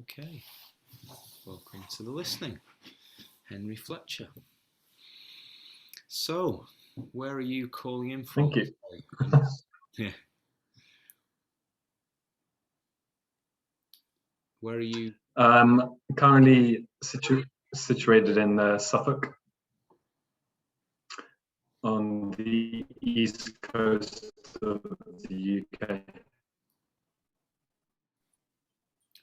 Okay, welcome to the listening, Henry Fletcher. So, where are you calling in from? Thank you. Yeah. Where are you? Currently situated in Suffolk, on the east coast of the UK.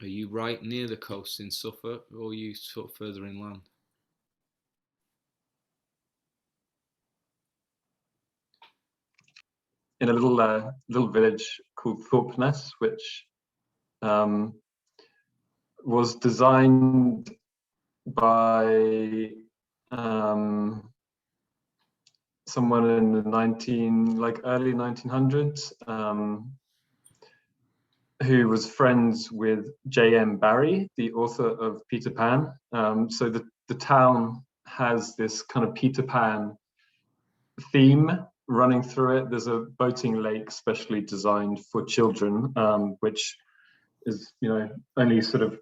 Are you right near the coast in Suffolk, or are you sort of further inland? In a little village called Thorpeness, which was designed by someone in the early 1900s, who was friends with J.M. Barrie, the author of Peter Pan. So the town has this kind of Peter Pan theme running through it. There's a boating lake specially designed for children, which is, only sort of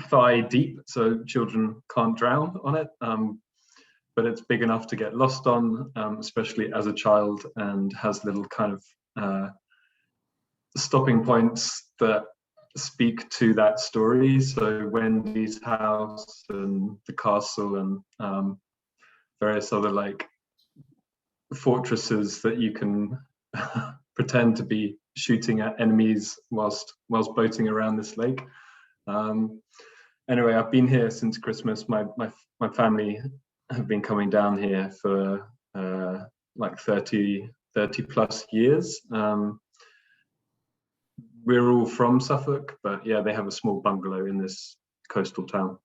thigh deep, so children can't drown on it. But it's big enough to get lost on, especially as a child, and has little kind of stopping points that speak to that story. So Wendy's house and the castle and various other fortresses that you can pretend to be shooting at enemies whilst boating around this lake. Anyway, I've been here since Christmas. My family have been coming down here for 30 plus years. We're all from Suffolk, but yeah, they have a small bungalow in this coastal town.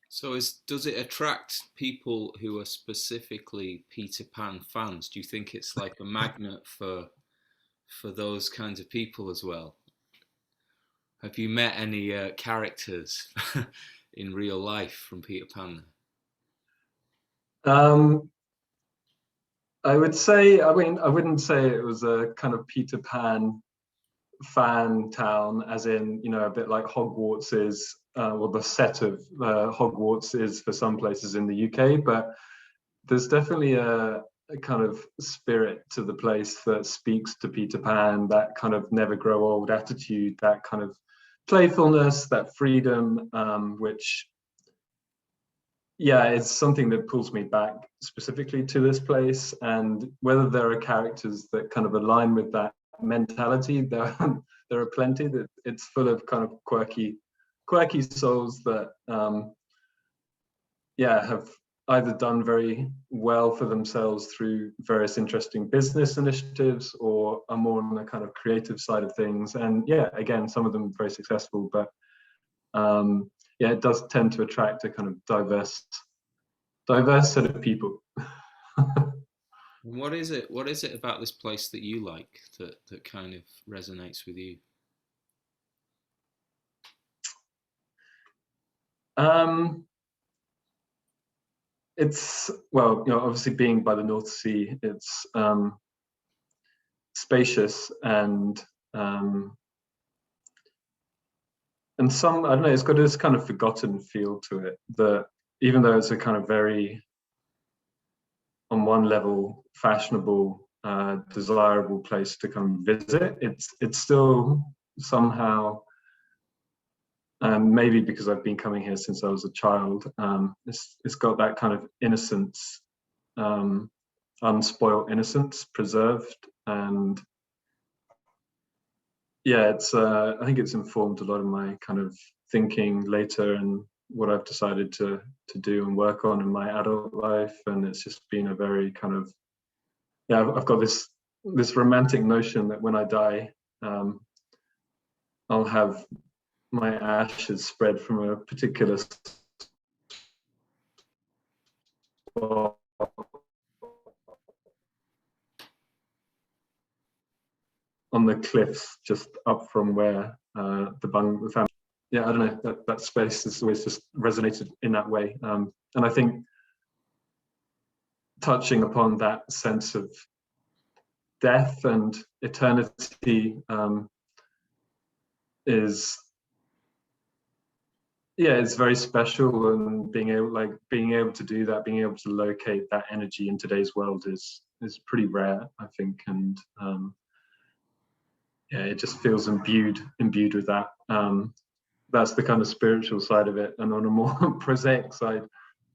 So does it attract people who are specifically Peter Pan fans? Do you think it's like a magnet for those kinds of people as well? Have you met any characters in real life from Peter Pan? I would say, I wouldn't say it was a kind of Peter Pan fan town, as in, a bit like Hogwarts is, or the set of Hogwarts is for some places in the UK, but there's definitely a kind of spirit to the place that speaks to Peter Pan, that kind of never grow old attitude, that kind of playfulness, that freedom, which, yeah, it's something that pulls me back specifically to this place. And whether there are characters that kind of align with that mentality, there are plenty. That it's full of kind of quirky souls that have either done very well for themselves through various interesting business initiatives, or are more on the kind of creative side of things. And yeah, again, some of them very successful, but it does tend to attract a kind of diverse set of people. What is it about this place that you like, that kind of resonates with you? It's, well, obviously being by the North Sea, it's spacious and some, I don't know, it's got this kind of forgotten feel to it, that even though it's a kind of very, on one level, fashionable, desirable place to come visit, it's still somehow, maybe because I've been coming here since I was a child, it's got that kind of innocence, unspoiled innocence preserved. And yeah, it's I think it's informed a lot of my kind of thinking later, and what I've decided to do and work on in my adult life. And it's just been a very kind of, I've got this romantic notion that when I die, I'll have my ashes spread from a particular spot on the cliffs just up from where the family. Yeah, I don't know, that space has always just resonated in that way. And I think touching upon that sense of death and eternity is yeah, it's very special, and being able to do that, being able to locate that energy in today's world is pretty rare, I think. And yeah, it just feels imbued with that. That's the kind of spiritual side of it. And on a more prosaic side,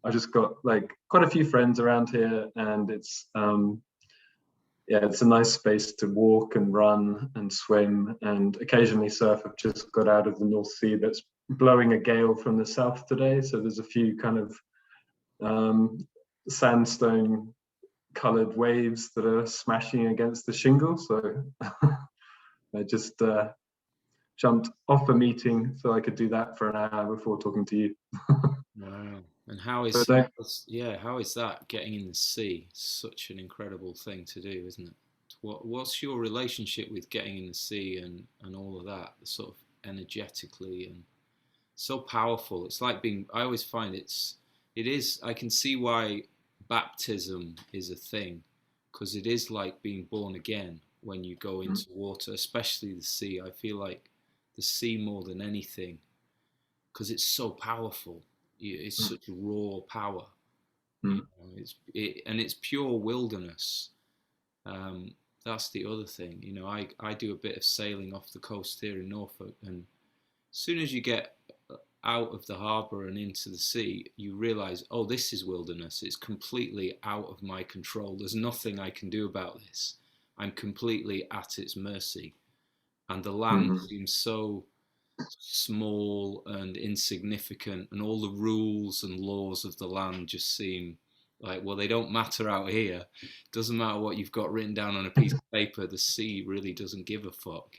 I just got like quite a few friends around here, and it's yeah, it's a nice space to walk and run and swim and occasionally surf. I've just got out of the North Sea that's blowing a gale from the south today, so there's a few kind of sandstone colored waves that are smashing against the shingle. So I just jumped off a meeting so I could do that for an hour before talking to you. Wow. And how is But yeah, how is that getting in the sea? Such an incredible thing to do, isn't it? What's your relationship with getting in the sea and all of that, sort of energetically and so powerful? It's like being, I always find it is, I can see why baptism is a thing, because it is like being born again when you go into water, especially the sea. I feel like the sea more than anything, because it's so powerful. It's such raw power. You know, and it's pure wilderness. Um, that's the other thing. You know, I do a bit of sailing off the coast here in Norfolk, and as soon as you get out of the harbour and into the sea, you realise, oh, this is wilderness. It's completely out of my control. There's nothing I can do about this. I'm completely at its mercy. And the land seems so small and insignificant, and all the rules and laws of the land just seem like, well, they don't matter out here. Doesn't matter what you've got written down on a piece of paper. The sea really doesn't give a fuck.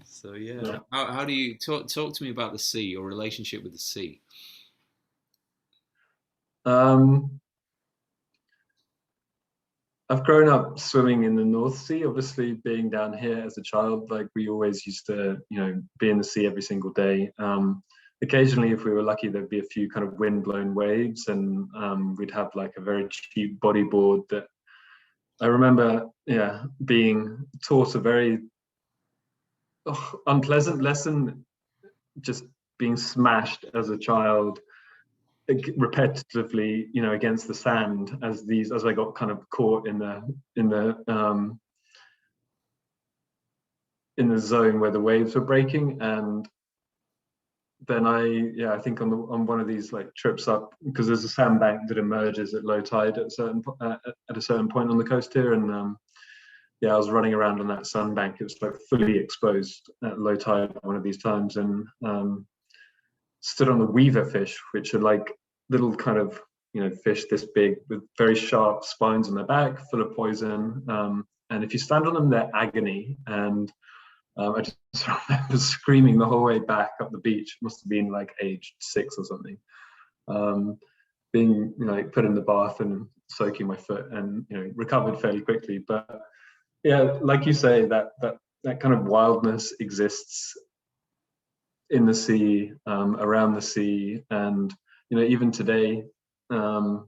So yeah, yeah. how do you talk to me about the sea, your relationship with the sea? Um, I've grown up swimming in the North Sea. Obviously, being down here as a child, like we always used to, be in the sea every single day. Occasionally, if we were lucky, there'd be a few kind of wind-blown waves, and we'd have like a very cheap bodyboard that I remember, yeah, being taught a very unpleasant lesson, just being smashed as a child repetitively, against the sand as I got kind of caught in the zone where the waves were breaking. And then I think on one of these like trips up, because there's a sandbank that emerges at low tide at a certain point on the coast here, and I was running around on that sandbank. It was like fully exposed at low tide one of these times, and stood on the weaver fish, which are like little kind of fish this big with very sharp spines on their back, full of poison. And if you stand on them, they're agony. And I just remember screaming the whole way back up the beach. Must have been like age 6 or something. Being put in the bath and soaking my foot, and recovered fairly quickly. But yeah, like you say, that kind of wildness exists in the sea, around the sea, and even today, I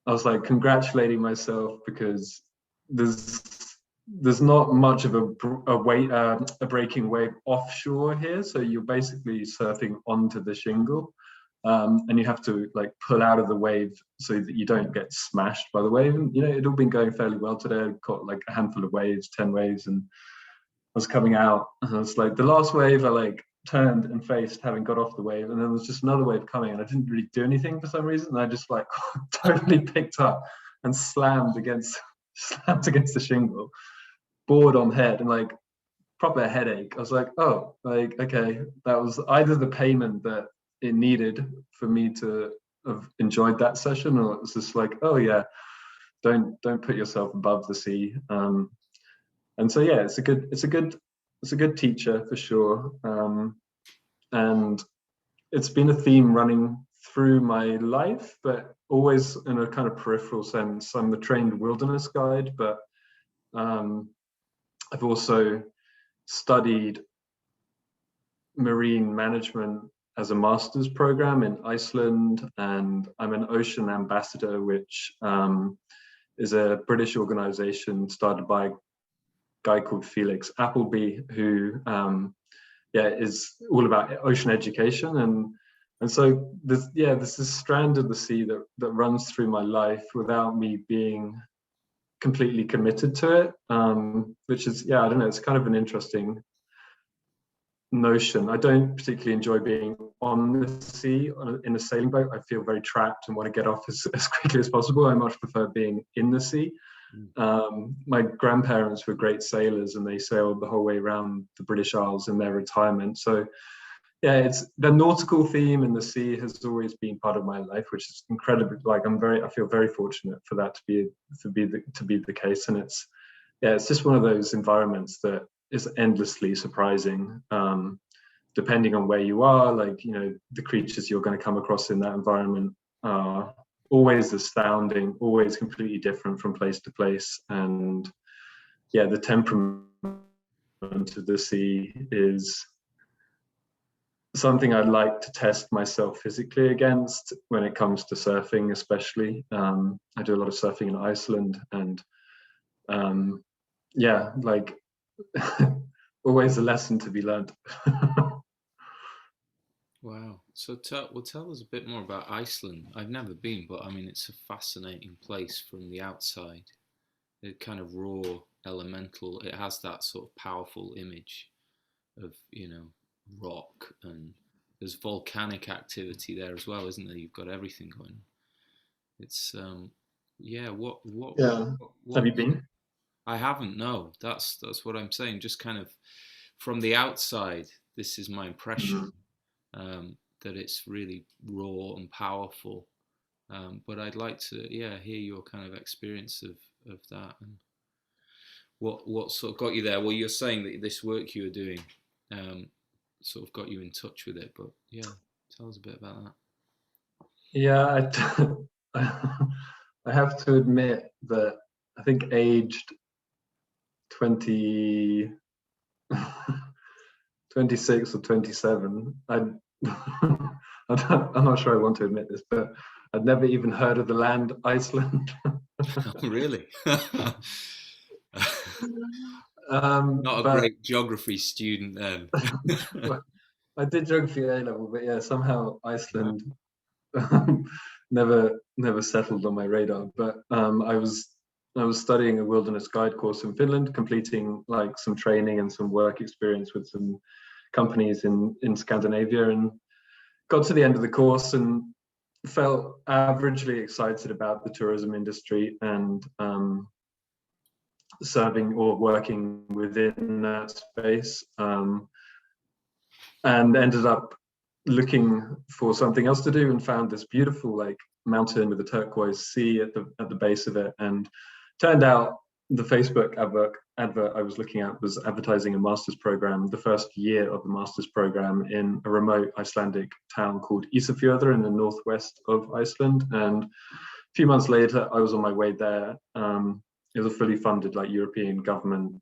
was like congratulating myself because there's not much of a breaking wave offshore here, so you're basically surfing onto the shingle, and you have to like pull out of the wave so that you don't get smashed by the wave. And it'd all been going fairly well today. I caught like a handful of waves, 10 waves, and I was coming out, and I was like, the last wave I like turned and faced having got off the wave, and then there was just another wave coming, and I didn't really do anything for some reason, and I just like totally picked up and slammed against the shingle, board on head, and like proper headache. I was like, oh, like, okay, that was either the payment that it needed for me to have enjoyed that session, or it was just like, oh yeah, don't put yourself above the sea. And so yeah, it's a good teacher for sure. And it's been a theme running through my life, but always in a kind of peripheral sense. I'm a trained wilderness guide, but I've also studied marine management as a master's program in Iceland, and I'm an ocean ambassador, which is a British organization started by guy called Felix Appleby, who is all about ocean education, and so there's this strand of the sea that runs through my life without me being completely committed to it, which is, I don't know, it's kind of an interesting notion. I don't particularly enjoy being on the sea in a sailing boat. I feel very trapped and want to get off as quickly as possible. I much prefer being in the sea. My grandparents were great sailors, and they sailed the whole way around the British Isles in their retirement. So it's the nautical theme in the sea has always been part of my life, which is incredibly, like, I feel very fortunate for that to be the case. And it's just one of those environments that is endlessly surprising, depending on where you are. Like, you know, the creatures you're going to come across in that environment are always astounding, always completely different from place to place. And the temperament of the sea is something I'd like to test myself physically against when it comes to surfing, especially. I do a lot of surfing in Iceland, and like always a lesson to be learned. Wow. So tell us a bit more about Iceland. I've never been, but I mean, it's a fascinating place from the outside. It kind of raw, elemental. It has that sort of powerful image of, you know, rock, and there's volcanic activity there as well, isn't there? You've got everything going on. It's what Have you been? I haven't. No, that's what I'm saying. Just kind of from the outside, this is my impression, that it's really raw and powerful. But I'd like to, hear your kind of experience of that, and what sort of got you there. Well, you're saying that this work you were doing sort of got you in touch with it, but tell us a bit about that. I have to admit that I think aged 26 or 27, I'm not sure I want to admit this, but I'd never even heard of the land Iceland. Really? Not a But great geography student then. I did geography A level, but somehow Iceland never settled on my radar. But I was studying a wilderness guide course in Finland, completing like some training and some work experience with some companies in Scandinavia, and got to the end of the course and felt averagely excited about the tourism industry and serving or working within that space, and ended up looking for something else to do, and found this beautiful like mountain with a turquoise sea at the base of it. And turned out the Facebook advert I was looking at was advertising a master's program, the first year of the master's program, in a remote Icelandic town called Suffolk in the northwest of Iceland. And a few months later, I was on my way there. It was a fully funded, like, European government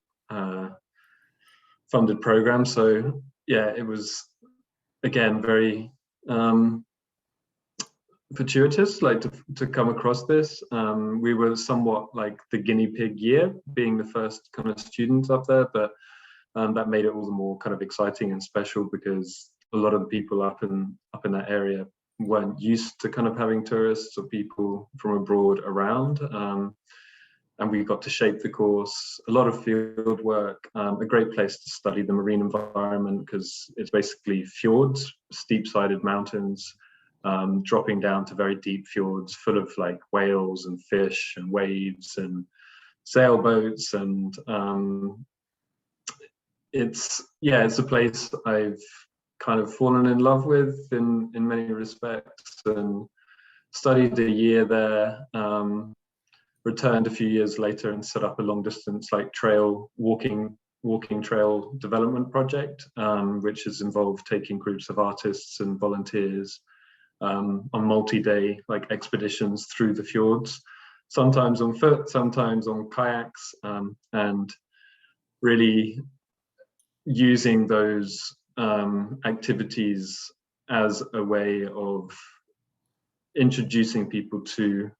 funded program. So it was, again, very fortuitous, like, to come across this. We were somewhat like the guinea pig year, being the first kind of students up there, but that made it all the more kind of exciting and special, because a lot of the people up in that area weren't used to kind of having tourists or people from abroad around. And we got to shape the course, a lot of field work, a great place to study the marine environment, because it's basically fjords, steep-sided mountains, dropping down to very deep fjords full of like whales and fish and waves and sailboats. And it's a place I've kind of fallen in love with in many respects, and studied a year there. Returned a few years later and set up a long distance like walking trail development project, which has involved taking groups of artists and volunteers on multi-day like expeditions through the fjords, sometimes on foot, sometimes on kayaks, and really using those activities as a way of introducing people to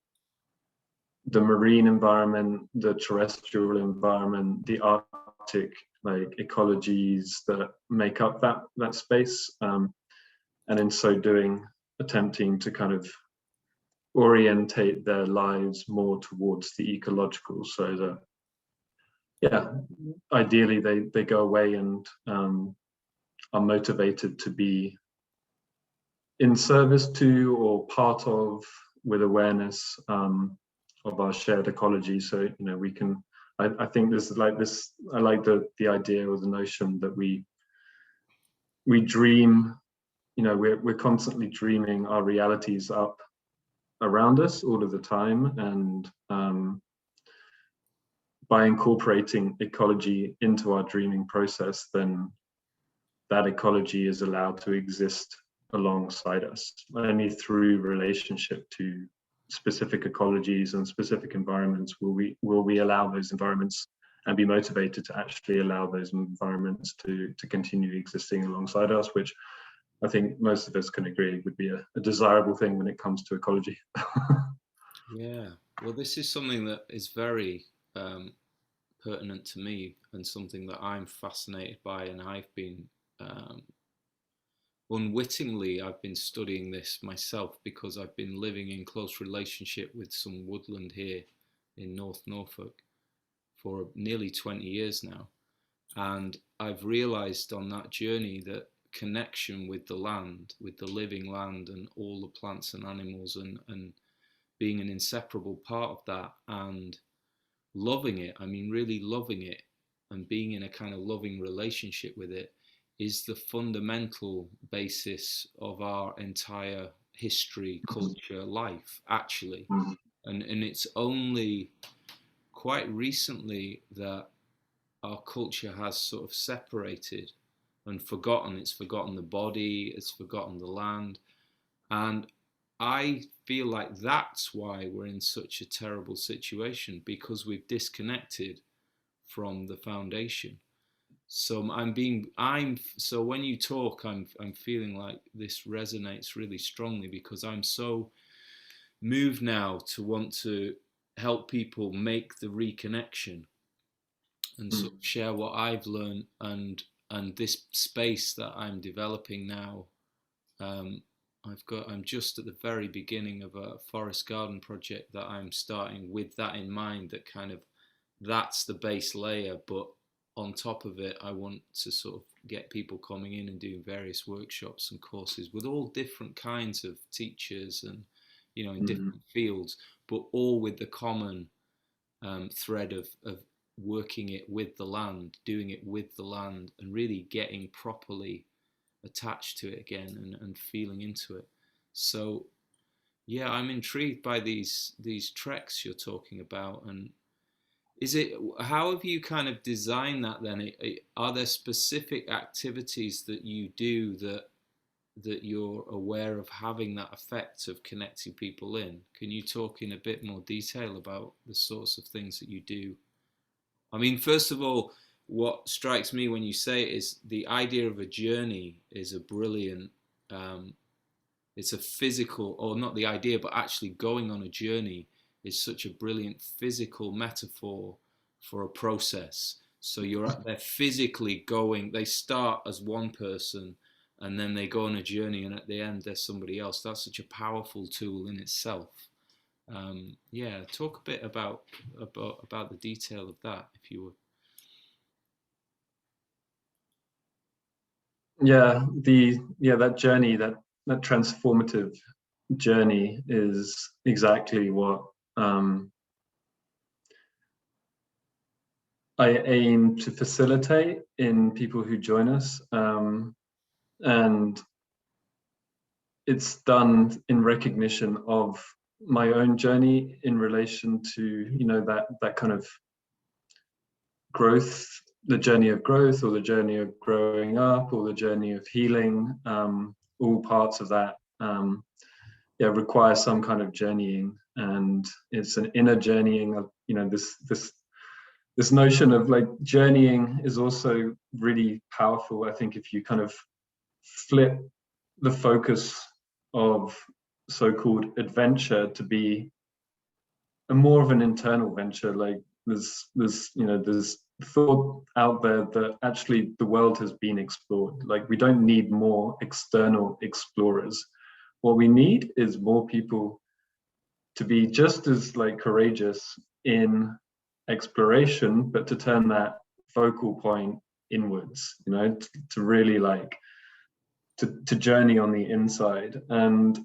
the marine environment, the terrestrial environment, the Arctic like ecologies that make up that space, and in so doing attempting to kind of orientate their lives more towards the ecological, so that, yeah, ideally they go away and are motivated to be in service to or part of, with awareness of our shared ecology. So, you know, we can, I think this is like this, I like the idea or the notion that we dream, you know, we're constantly dreaming our realities up around us all of the time, and by incorporating ecology into our dreaming process, then that ecology is allowed to exist alongside us. Only through relationship to specific ecologies and specific environments will we allow those environments and be motivated to actually allow those environments to continue existing alongside us, which I think most of us can agree would be a desirable thing when it comes to ecology. Yeah, well, this is something that is very pertinent to me and something that I'm fascinated by, and I've been unwittingly I've been studying this myself because I've been living in close relationship with some woodland here in North Norfolk for nearly 20 years now, and I've realized on that journey that connection with the land, with the living land and all the plants and animals, and being an inseparable part of that, and loving it, I mean really loving it, and being in a kind of loving relationship with it, is the fundamental basis of our entire history, culture, life, actually. And it's only quite recently that our culture has sort of separated and forgotten. It's forgotten the body, it's forgotten the land. And I feel like that's why we're in such a terrible situation, because we've disconnected from the foundation. So so when you talk, I'm feeling like this resonates really strongly, because I'm so moved now to want to help people make the reconnection and sort of share what I've learned, and this space that I'm developing now. Um, I'm just at the very beginning of a forest garden project that I'm starting with that in mind, that kind of, that's the base layer, but on top of it I want to sort of get people coming in and doing various workshops and courses with all different kinds of teachers, and you know, in different fields, but all with the common thread of working it with the land, doing it with the land, and really getting properly attached to it again, and feeling into it. So yeah, I'm intrigued by these treks you're talking about. And is it, how have you kind of designed that then? Are there specific activities that you do that you're aware of having that effect of connecting people in? Can you talk in a bit more detail about the sorts of things that you do? I mean, first of all, what strikes me when you say it is the idea of a journey is a brilliant, it's a physical, or not the idea, but actually going on a journey is such a brilliant physical metaphor for a process. So they're physically going, they start as one person and then they go on a journey, and at the end they're somebody else. That's such a powerful tool in itself. Yeah, talk a bit about the detail of that, if you would. Yeah, that journey, that transformative journey is exactly what I aim to facilitate in people who join us, and it's done in recognition of my own journey in relation to, you know, that kind of growth, the journey of growth, or the journey of growing up, or the journey of healing. All parts of that require some kind of journeying, and it's an inner journeying of, you know, this notion of like journeying is also really powerful. I think if you kind of flip the focus of so-called adventure to be a more of an internal venture, like there's thought out there that actually the world has been explored. Like, we don't need more external explorers. What we need is more people to be just as like courageous in exploration, but to turn that focal point inwards, you know, to really like to journey on the inside. And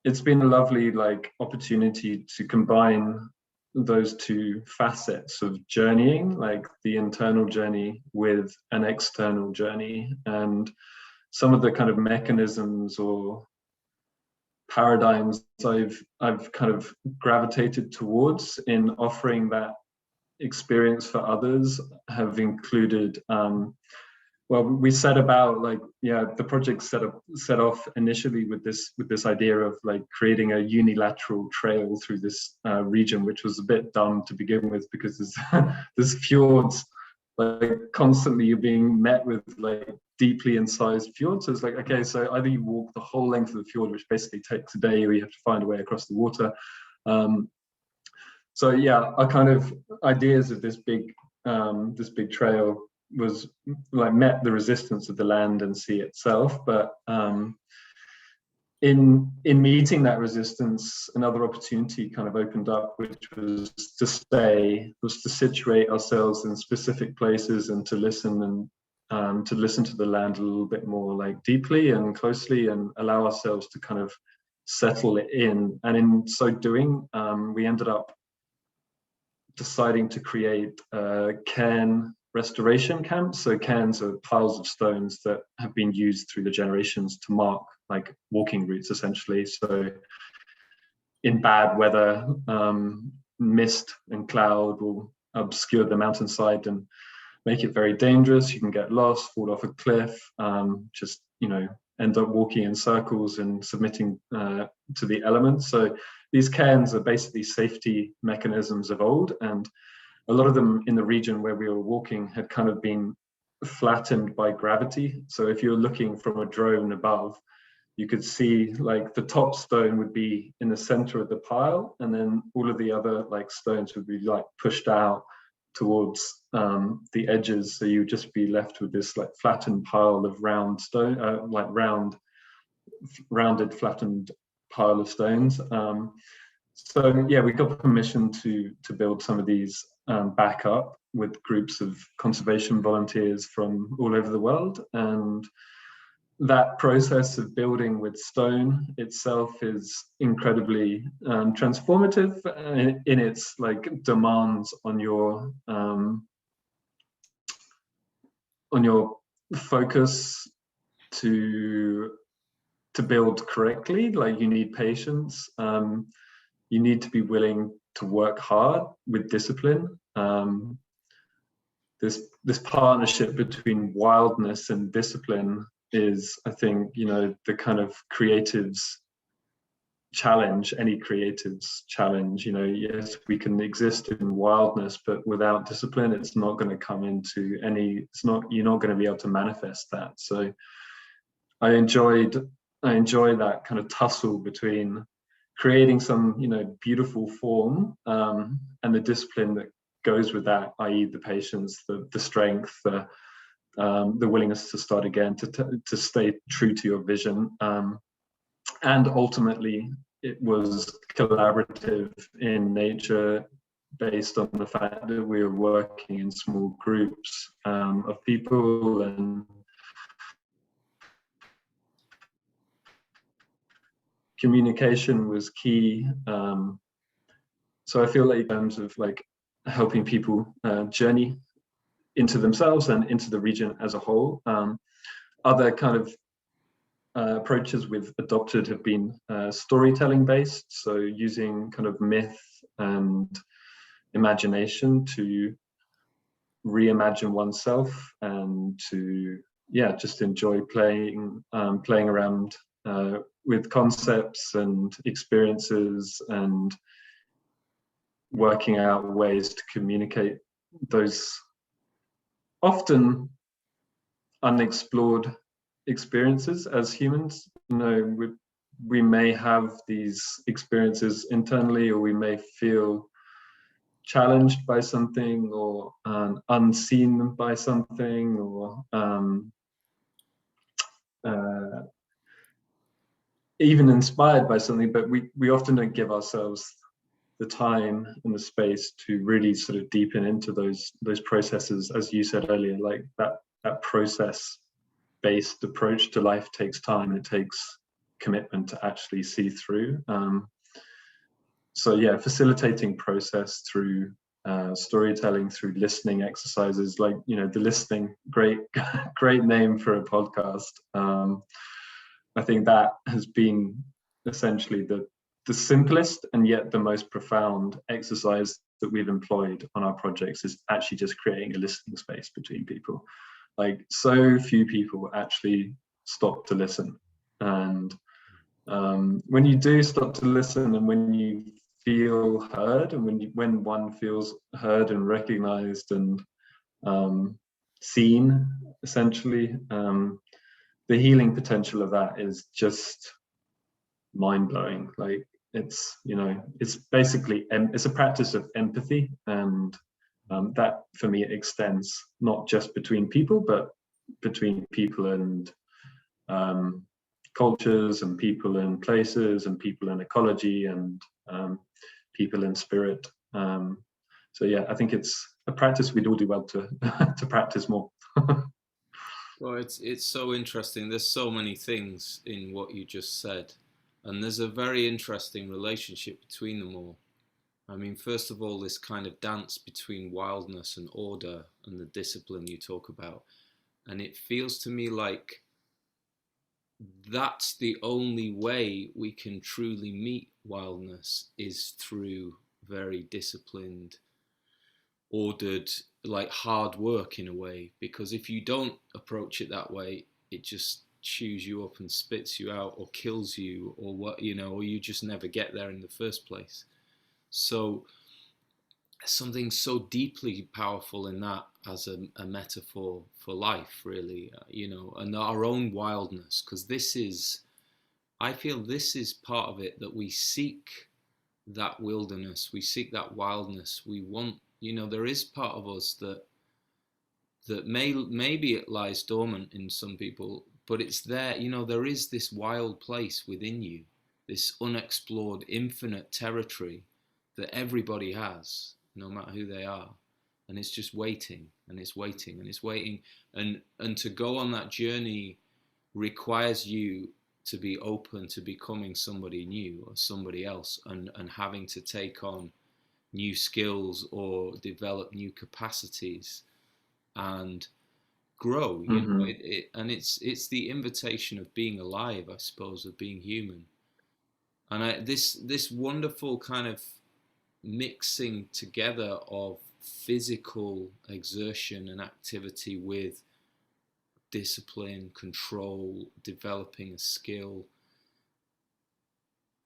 it's been a lovely like opportunity to combine those two facets of journeying, like the internal journey with an external journey. And some of the kind of mechanisms or paradigms I've kind of gravitated towards in offering that experience for others have included well, we set about like, yeah, the project set off initially with this idea of like creating a unilateral trail through this region, which was a bit dumb to begin with, because there's fjords, like constantly you're being met with like deeply incised fjords. So it's like, okay, so either you walk the whole length of the fjord, which basically takes a day, or you have to find a way across the water. So yeah, our kind of ideas of this big trail was like met the resistance of the land and sea itself, but in meeting that resistance, another opportunity kind of opened up, which was to situate ourselves in specific places and to listen to the land a little bit more like deeply and closely, and allow ourselves to kind of settle it in. And in so doing, we ended up deciding to create a cairn restoration camps. So cairns are piles of stones that have been used through the generations to mark like walking routes, essentially. So in bad weather, mist and cloud will obscure the mountainside and make it very dangerous. You can get lost, fall off a cliff, just, you know, end up walking in circles and submitting to the elements. So these cairns are basically safety mechanisms of old, and a lot of them in the region where we were walking had kind of been flattened by gravity. So if you're looking from a drone above, you could see like the top stone would be in the center of the pile, and then all of the other like stones would be like pushed out towards the edges. So you would just be left with this like flattened pile of round stone, like rounded flattened pile of stones. So yeah, we got permission to build some of these back up with groups of conservation volunteers from all over the world. And that process of building with stone itself is incredibly transformative in its like demands on your focus to build correctly. Like, you need patience. You need to be willing to work hard with discipline. This partnership between wildness and discipline is, I think, you know, the kind of creatives challenge, any creatives challenge. You know, yes, we can exist in wildness, but without discipline, it's not going to come into any, you're not going to be able to manifest that. So I enjoy that kind of tussle between creating some, you know, beautiful form and the discipline that goes with that, i.e. the patience, the strength, the willingness to start again, to stay true to your vision. And ultimately, it was collaborative in nature, based on the fact that we were working in small groups of people, and communication was key. So I feel like in terms of like helping people journey into themselves and into the region as a whole, other kind of approaches we've adopted have been storytelling based. So using kind of myth and imagination to reimagine oneself, and to, yeah, just enjoy playing around with concepts and experiences, and working out ways to communicate those often unexplored experiences as humans. You know, we may have these experiences internally, or we may feel challenged by something, or unseen by something, or uh, even inspired by something, but we often don't give ourselves the time and the space to really sort of deepen into those processes, as you said earlier. Like that process based approach to life takes time. It takes commitment to actually see through. So yeah, facilitating process through storytelling, through listening exercises, like, you know, the listening, great great name for a podcast. I think that has been essentially the simplest and yet the most profound exercise that we've employed on our projects, is actually just creating a listening space between people. Like, so few people actually stop to listen. And when you do stop to listen, and when you feel heard, and when one feels heard and recognized and seen, essentially, the healing potential of that is just mind-blowing. Like, it's, you know, it's basically it's a practice of empathy, and that for me extends not just between people, but between people and cultures, and people and places, and people and ecology, and people and spirit. So yeah, I think it's a practice we'd all do well to to practice more. Well, it's so interesting. There's so many things in what you just said, and there's a very interesting relationship between them all. I mean, first of all, this kind of dance between wildness and order and the discipline you talk about, and it feels to me like that's the only way we can truly meet wildness, is through very disciplined, ordered, like hard work in a way. Because if you don't approach it that way, it just chews you up and spits you out, or kills you, or what, you know, or you just never get there in the first place. So something so deeply powerful in that, as a metaphor for life, really, you know, and our own wildness. Because this is, I feel this is part of it, that we seek that wilderness, we seek that wildness. We want, you know, there is part of us that maybe it lies dormant in some people, but it's there. You know, there is this wild place within you, this unexplored, infinite territory that everybody has, no matter who they are, and it's just waiting, and it's waiting, and it's waiting, and to go on that journey requires you to be open to becoming somebody new or somebody else, and having to take on new skills or develop new capacities and grow, you know. Mm-hmm. And it's the invitation of being alive, I suppose, of being human. And this wonderful kind of mixing together of physical exertion and activity with discipline, control, developing a skill,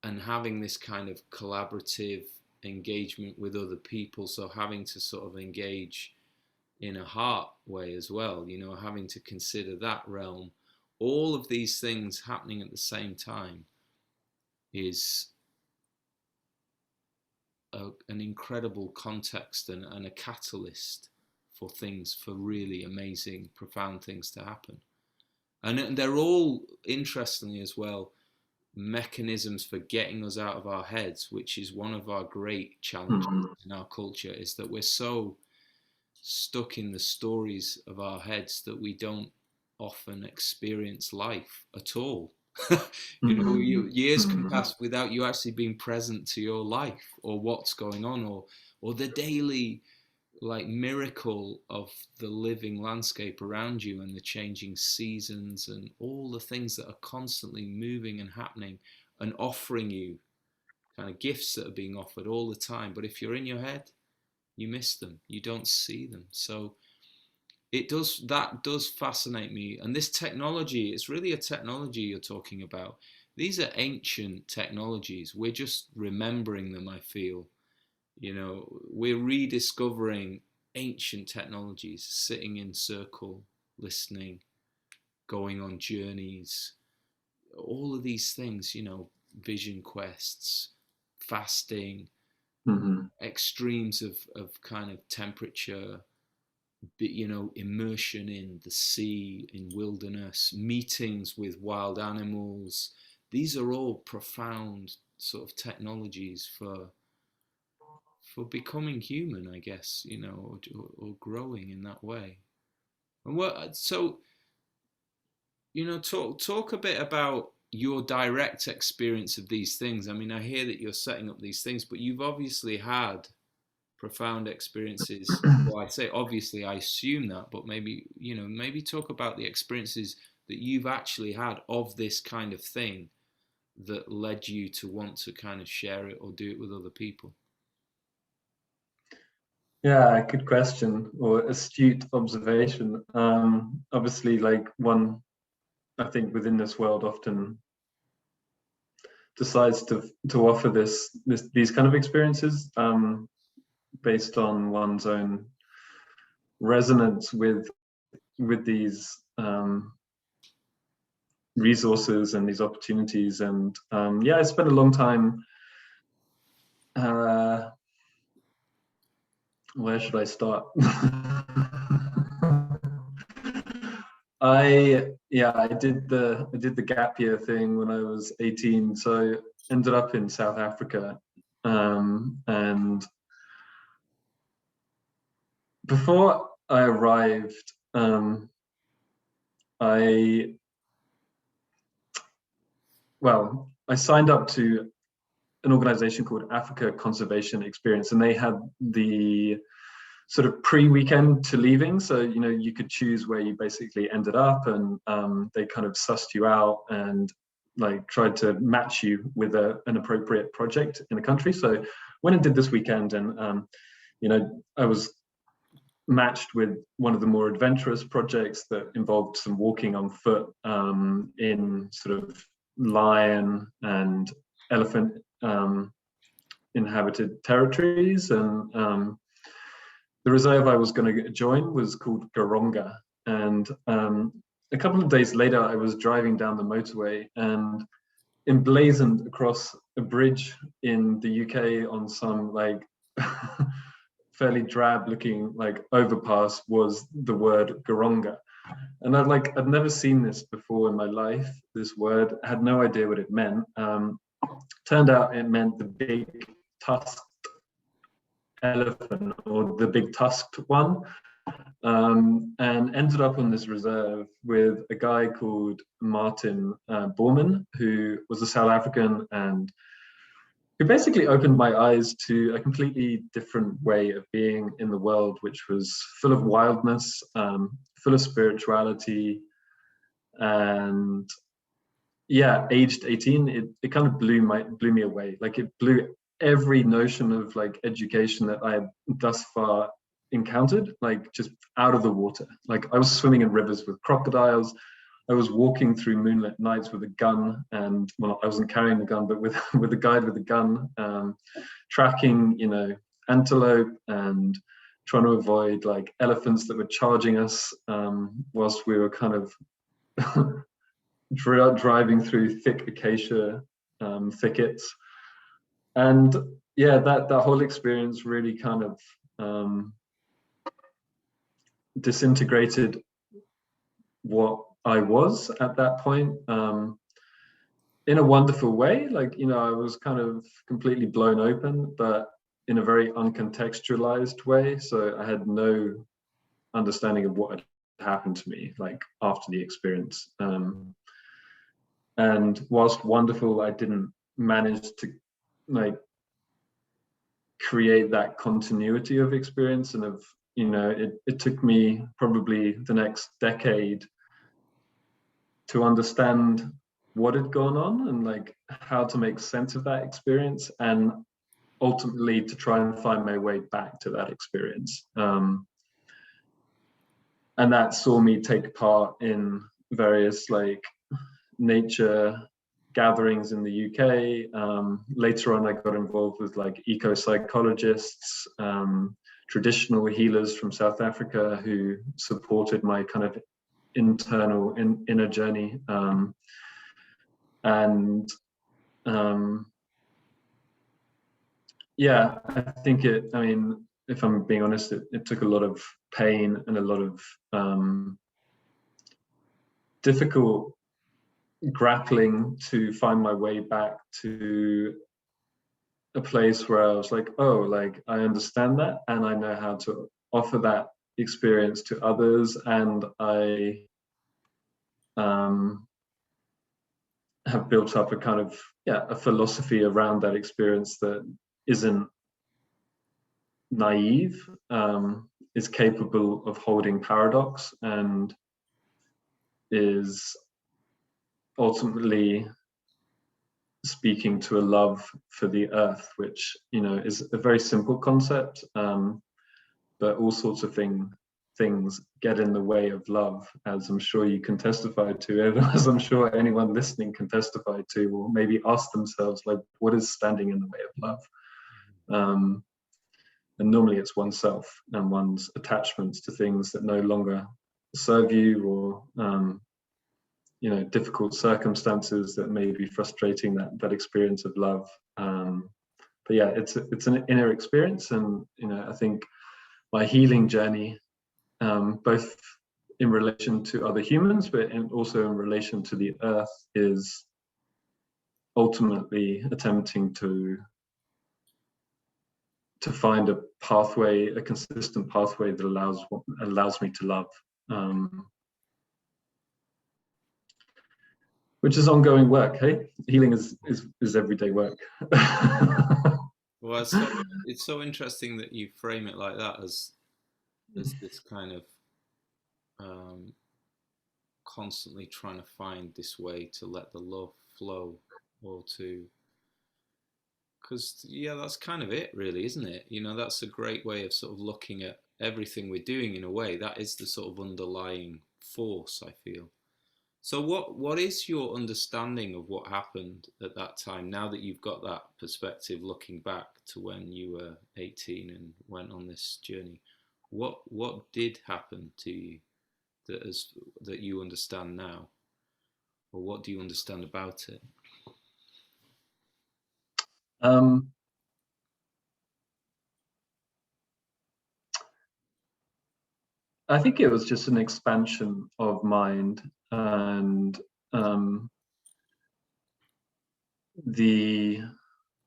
and having this kind of collaborative engagement with other people. So having to sort of engage in a heart way as well, you know, having to consider that realm. All of these things happening at the same time is an incredible context, and a catalyst for things, for really amazing, profound things to happen. And they're all, interestingly as well, mechanisms for getting us out of our heads, which is one of our great challenges Mm-hmm. in our culture, is that we're so stuck in the stories of our heads that we don't often experience life at all. You know, Mm-hmm. years can Mm-hmm. pass without you actually being present to your life, or what's going on, or the daily, like, miracle of the living landscape around you, and the changing seasons, and all the things that are constantly moving and happening, and offering you kind of gifts that are being offered all the time. But if you're in your head, you miss them, you don't see them. So that does fascinate me. And this technology, it's really a technology you're talking about. These are ancient technologies, we're just remembering them, I feel. You know, we're rediscovering ancient technologies, sitting in circle, listening, going on journeys, all of these things, you know, vision quests, fasting, Mm-hmm. extremes of kind of temperature, you know, immersion in the sea, in wilderness, meetings with wild animals. These are all profound sort of technologies for becoming human, I guess, you know, or growing in that way. And what so you know, talk a bit about your direct experience of these things. I mean, I hear that you're setting up these things, but you've obviously had profound experiences. Well, I say obviously, I assume that, but maybe, you know, maybe talk about the experiences that you've actually had of this kind of thing that led you to want to kind of share it or do it with other people. Yeah, good question or astute observation. Obviously, like one, I think within this world often decides to offer these kind of experiences based on one's own resonance with these resources and these opportunities. And yeah, I spent a long time. Where should I start? I did the gap year thing when I was 18, so ended up in South Africa, and before I arrived, I I signed up to an organization called Africa Conservation Experience, and they had the sort of pre-weekend to leaving. So, you know, you could choose where you basically ended up, and they kind of sussed you out and like tried to match you with an appropriate project in the country. So went and did this weekend, and you know, I was matched with one of the more adventurous projects that involved some walking on foot in sort of lion and elephant inhabited territories, and the reserve I was going to join was called Garonga. And a couple of days later, I was driving down the motorway, and emblazoned across a bridge in the UK on some like fairly drab looking like overpass was the word Garonga. And I'd never seen this before in my life, this word. I had no idea what it meant. Turned out it meant the big tusked elephant, or the big tusked one, and ended up on this reserve with a guy called Martin Borman, who was a South African and who basically opened my eyes to a completely different way of being in the world, which was full of wildness, full of spirituality. And yeah, aged 18, it kind of blew me away. Like it blew every notion of like education that I had thus far encountered, like just out of the water. Like I was swimming in rivers with crocodiles. I was walking through moonlit nights with a gun, and well, I wasn't carrying the gun, but with a guide with a gun, tracking, you know, antelope and trying to avoid like elephants that were charging us whilst we were kind of driving through thick acacia thickets. And yeah, that whole experience really kind of disintegrated what I was at that point, in a wonderful way. Like, you know, I was kind of completely blown open, but in a very uncontextualized way. So I had no understanding of what had happened to me, like after the experience. And whilst wonderful, I didn't manage to like create that continuity of experience, and of, you know, it took me probably the next decade to understand what had gone on and like how to make sense of that experience, and ultimately to try and find my way back to that experience. And that saw me take part in various like nature gatherings in the UK. Later on, I got involved with like eco-psychologists, traditional healers from South Africa who supported my kind of internal inner journey. And yeah, I think I mean, if I'm being honest, it took a lot of pain and a lot of difficult grappling to find my way back to a place where I was like, oh, like I understand that and I know how to offer that experience to others, and I have built up a kind of a philosophy around that experience that isn't naive, is capable of holding paradox, and is ultimately speaking to a love for the earth, which is a very simple concept, but all sorts of things get in the way of love, as I'm sure you can testify to, as I'm sure anyone listening can testify to, or maybe ask themselves, like, what is standing in the way of love? And normally it's oneself and one's attachments to things that no longer serve you, or difficult circumstances that may be frustrating that experience of love. But yeah, it's an inner experience, and I think my healing journey, both in relation to other humans, but also in relation to the earth, is ultimately attempting to find a pathway, a consistent pathway that allows me to love, which is ongoing work. Hey, healing is everyday work. Well, it's so interesting that you frame it like that, as this kind of constantly trying to find this way to let the love flow, or to, because that's kind of it, really, isn't it? That's a great way of sort of looking at everything we're doing. In a way, that is the sort of underlying force, I feel. So what is your understanding of what happened at that time, now that you've got that perspective, looking back to when you were 18 and went on this journey? What did happen to you that you understand now? Or what do you understand about it? I think it was just an expansion of mind, and the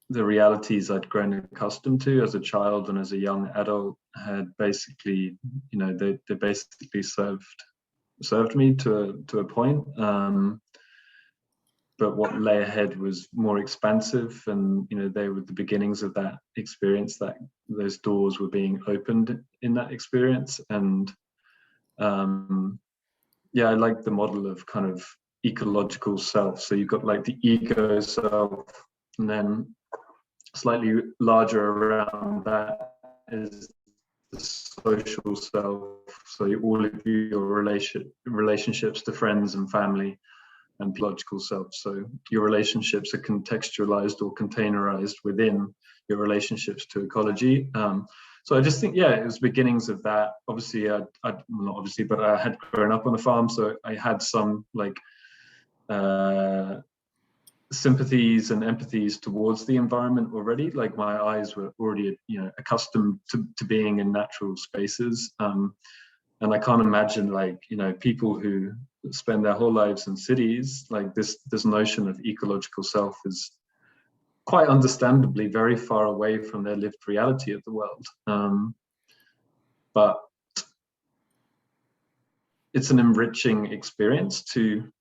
realities I'd grown accustomed to as a child and as a young adult had basically, they basically served me to a point. But what lay ahead was more expansive, and they were the beginnings of that experience. That those doors were being opened in that experience, and I like the model of kind of ecological self. So you've got like the ego self, and then slightly larger around that is the social self. So all of your relationships to friends and family, and biological self. So your relationships are contextualized or containerized within your relationships to ecology. So I just think, it was beginnings of that. Obviously, not obviously, but I had grown up on a farm, so I had some like sympathies and empathies towards the environment already. Like my eyes were already, accustomed to being in natural spaces. And I can't imagine, like, people who spend their whole lives in cities, like this notion of ecological self is quite understandably very far away from their lived reality of the world. But it's an enriching experience to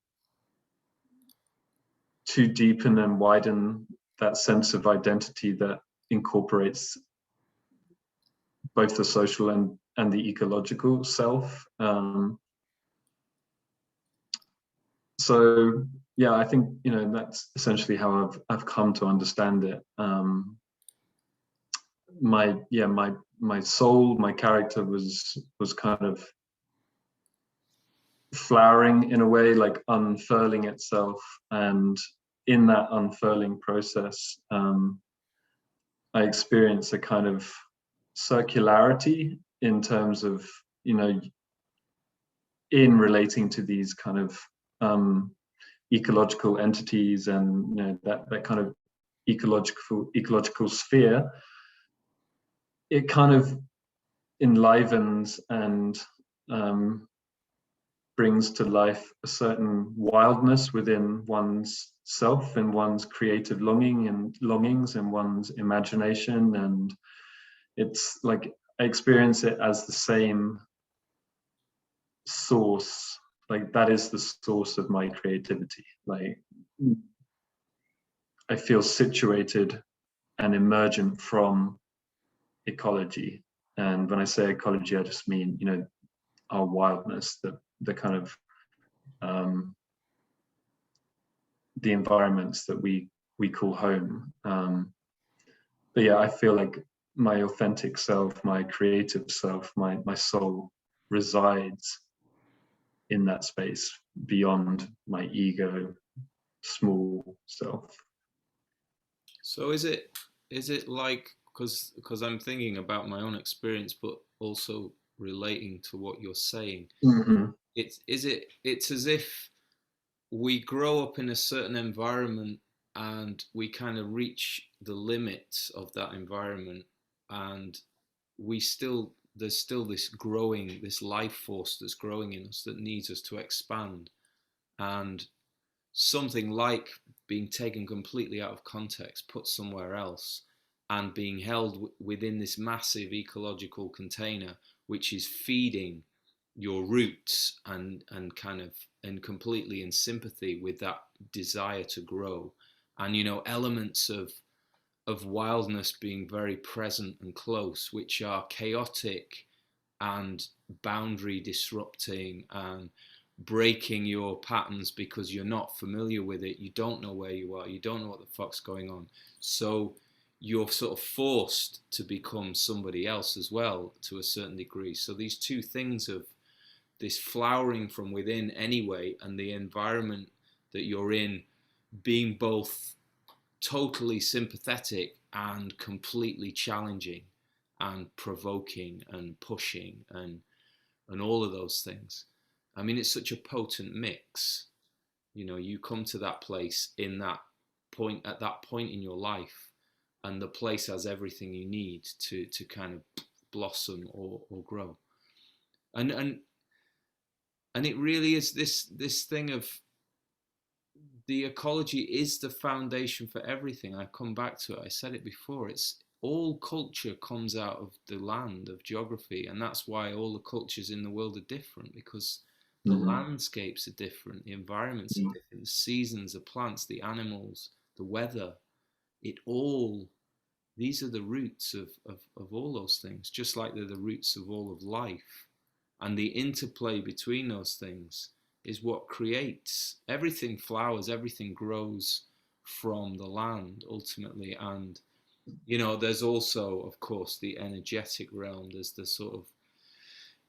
deepen and widen that sense of identity that incorporates both the social and the ecological self. So I think that's essentially how I've come to understand it. My soul, my character was kind of flowering in a way, like unfurling itself, and in that unfurling process, I experienced a kind of circularity in terms of in relating to these kind of ecological entities, and that kind of ecological sphere. it kind of enlivens and brings to life a certain wildness within one's self and one's creative longings and one's imagination. And it's like I experience it as the same source, like that is the source of my creativity. Like I feel situated and emergent from ecology. And when I say ecology, I just mean, you know, our wildness, the kind of the environments that we call home. But yeah, I feel like my authentic self, my creative self, my soul resides in that space beyond my ego, small self. So is it like, because I'm thinking about my own experience, but also relating to what you're saying. Mm-hmm. It's as if we grow up in a certain environment and we kind of reach the limits of that environment, and we still there's still this life force that's growing in us that needs us to expand. And something like being taken completely out of context, put somewhere else, and being held within this massive ecological container, which is feeding your roots and kind of and completely in sympathy with that desire to grow, and elements of wildness being very present and close, which are chaotic and boundary disrupting and breaking your patterns because you're not familiar with it. You don't know where you are. You don't know what the fuck's going on. So you're sort of forced to become somebody else as well to a certain degree. So these two things of this flowering from within anyway, and the environment that you're in being both totally sympathetic and completely challenging and provoking and pushing and all of those things. I mean, it's such a potent mix. You come to that place in that point at that point in your life, and the place has everything you need to kind of blossom or grow. And it really is this thing of the ecology is the foundation for everything. I come back to it. I said it before. It's all culture comes out of the land, of geography, and that's why all the cultures in the world are different, because the landscapes are different, the environments are different, the seasons, the plants, the animals, the weather. These are the roots of all those things, just like they're the roots of all of life. And the interplay between those things is what creates everything. Flowers, everything grows from the land ultimately. And there's also, of course, the energetic realm. There's the sort of,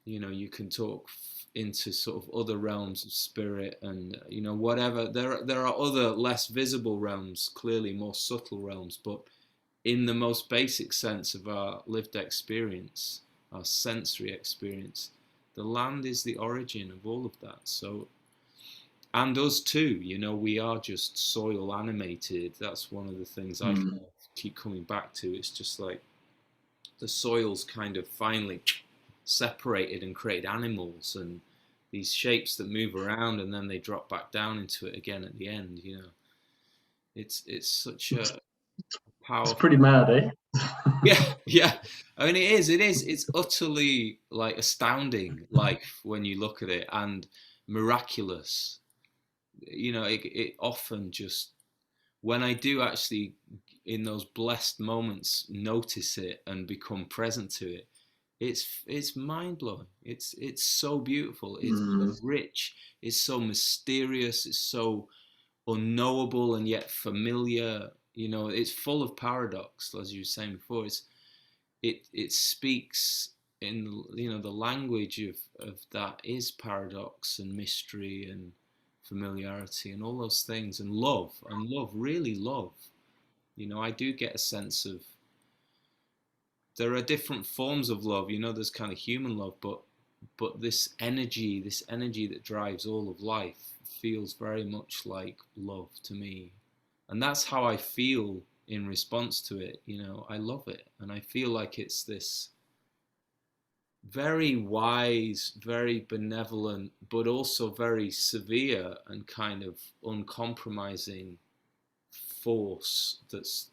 you can talk into sort of other realms of spirit and whatever. There are other less visible realms, clearly more subtle realms, but in the most basic sense of our lived experience, our sensory experience, the land is the origin of all of that. So, and us too, we are just soil animated. That's one of the things I keep coming back to. It's just like the soil's kind of finally separated and created animals and these shapes that move around, and then they drop back down into it again at the end. It's such a It's powerful. pretty mad, eh? Yeah, yeah. I mean, it is. It is. It's utterly like astounding life when you look at it, and miraculous. It often just when I do actually in those blessed moments notice it and become present to it, it's mind blowing. It's so beautiful. It's so rich. It's so mysterious. It's so unknowable and yet familiar. It's full of paradox, as you were saying before. It speaks in the language of that is paradox and mystery and familiarity and all those things, and love, really love. I do get a sense of there are different forms of love. There's kind of human love, but this energy that drives all of life feels very much like love to me. And that's how I feel in response to it, I love it. And I feel like it's this very wise, very benevolent, but also very severe and kind of uncompromising force that's